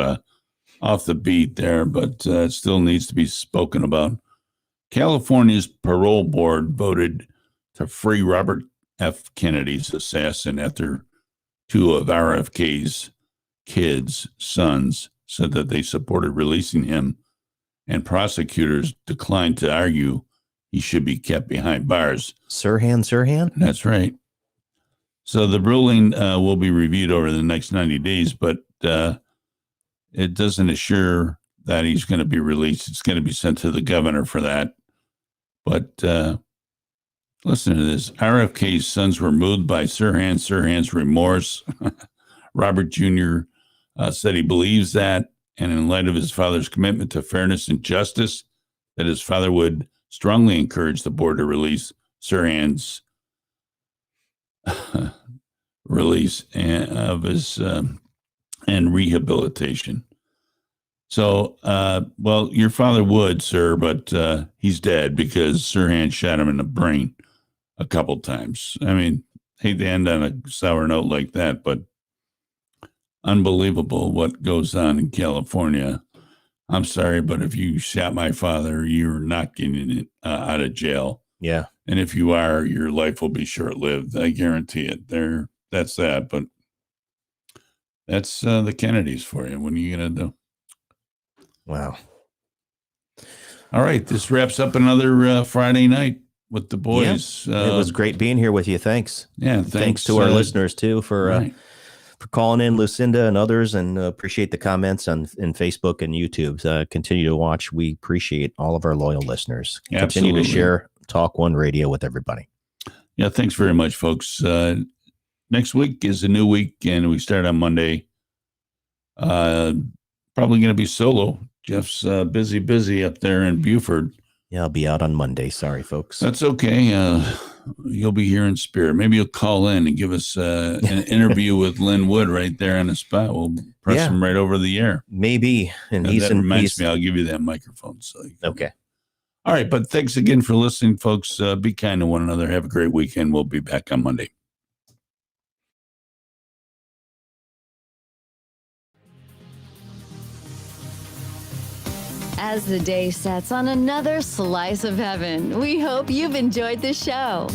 off the beat there, but it still needs to be spoken about. California's parole board voted to free Robert F. Kennedy's assassin after two of RFK's kids' sons said that they supported releasing him, and prosecutors declined to argue he should be kept behind bars. Sirhan? That's right. So the ruling will be reviewed over the next 90 days, but it doesn't assure that he's going to be released. It's going to be sent to the governor for that. But listen to this. RFK's sons were moved by Sirhan's remorse. Robert Jr. Said he believes that, and in light of his father's commitment to fairness and justice, that his father would strongly encourage the board to release Sirhan's release of his and rehabilitation. So, well, your father would, sir, but he's dead because Sirhan shot him in the brain a couple times. I mean, hate to end on a sour note like that, but unbelievable what goes on in California. I'm sorry, but if you shot my father, you're not getting it out of jail. Yeah. And if you are, your life will be short-lived. I guarantee it. That's that. But that's the Kennedys for you. What are you going to do? Wow. All right. This wraps up another Friday night with the boys. Yeah, it was great being here with you. Thanks. Yeah. Thanks to our listeners, too, for calling in, Lucinda and others, and appreciate the comments in Facebook and YouTube. Continue to watch. We appreciate all of our loyal listeners. Absolutely. Continue to share TalkOne Radio with everybody. Yeah, thanks very much, folks. Next week is a new week, and we start on Monday. Probably going to be solo. Jeff's busy up there in Buford. Yeah, I'll be out on Monday. Sorry, folks. That's okay. You'll be here in spirit. Maybe you'll call in and give us an interview with Lynn Wood right there on the spot. We'll press him right over the air. Maybe. And that reminds me, I'll give you that microphone. Okay. All right. But thanks again for listening, folks. Be kind to one another. Have a great weekend. We'll be back on Monday. As the day sets on another slice of heaven, we hope you've enjoyed the show.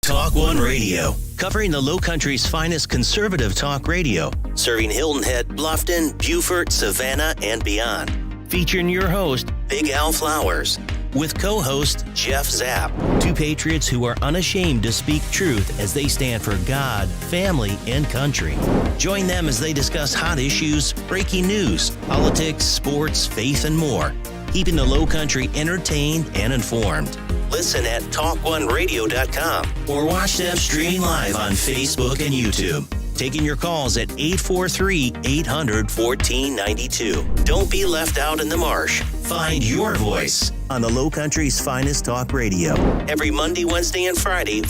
TalkOne Radio, covering the Low Country's finest conservative talk radio, serving Hilton Head, Bluffton, Beaufort, Savannah, and beyond. Featuring your host, Big Al Flowers, with co-host Jeff Zapp. Two patriots who are unashamed to speak truth as they stand for God, family, and country. Join them as they discuss hot issues, breaking news, politics, sports, faith, and more, keeping the Low Country entertained and informed. Listen at TalkOneRadio.com or watch them streaming live on Facebook and YouTube. Taking your calls at 843-800-1492. Don't be left out in the marsh. Find your voice on the Low Country's finest talk radio every Monday, Wednesday, and Friday.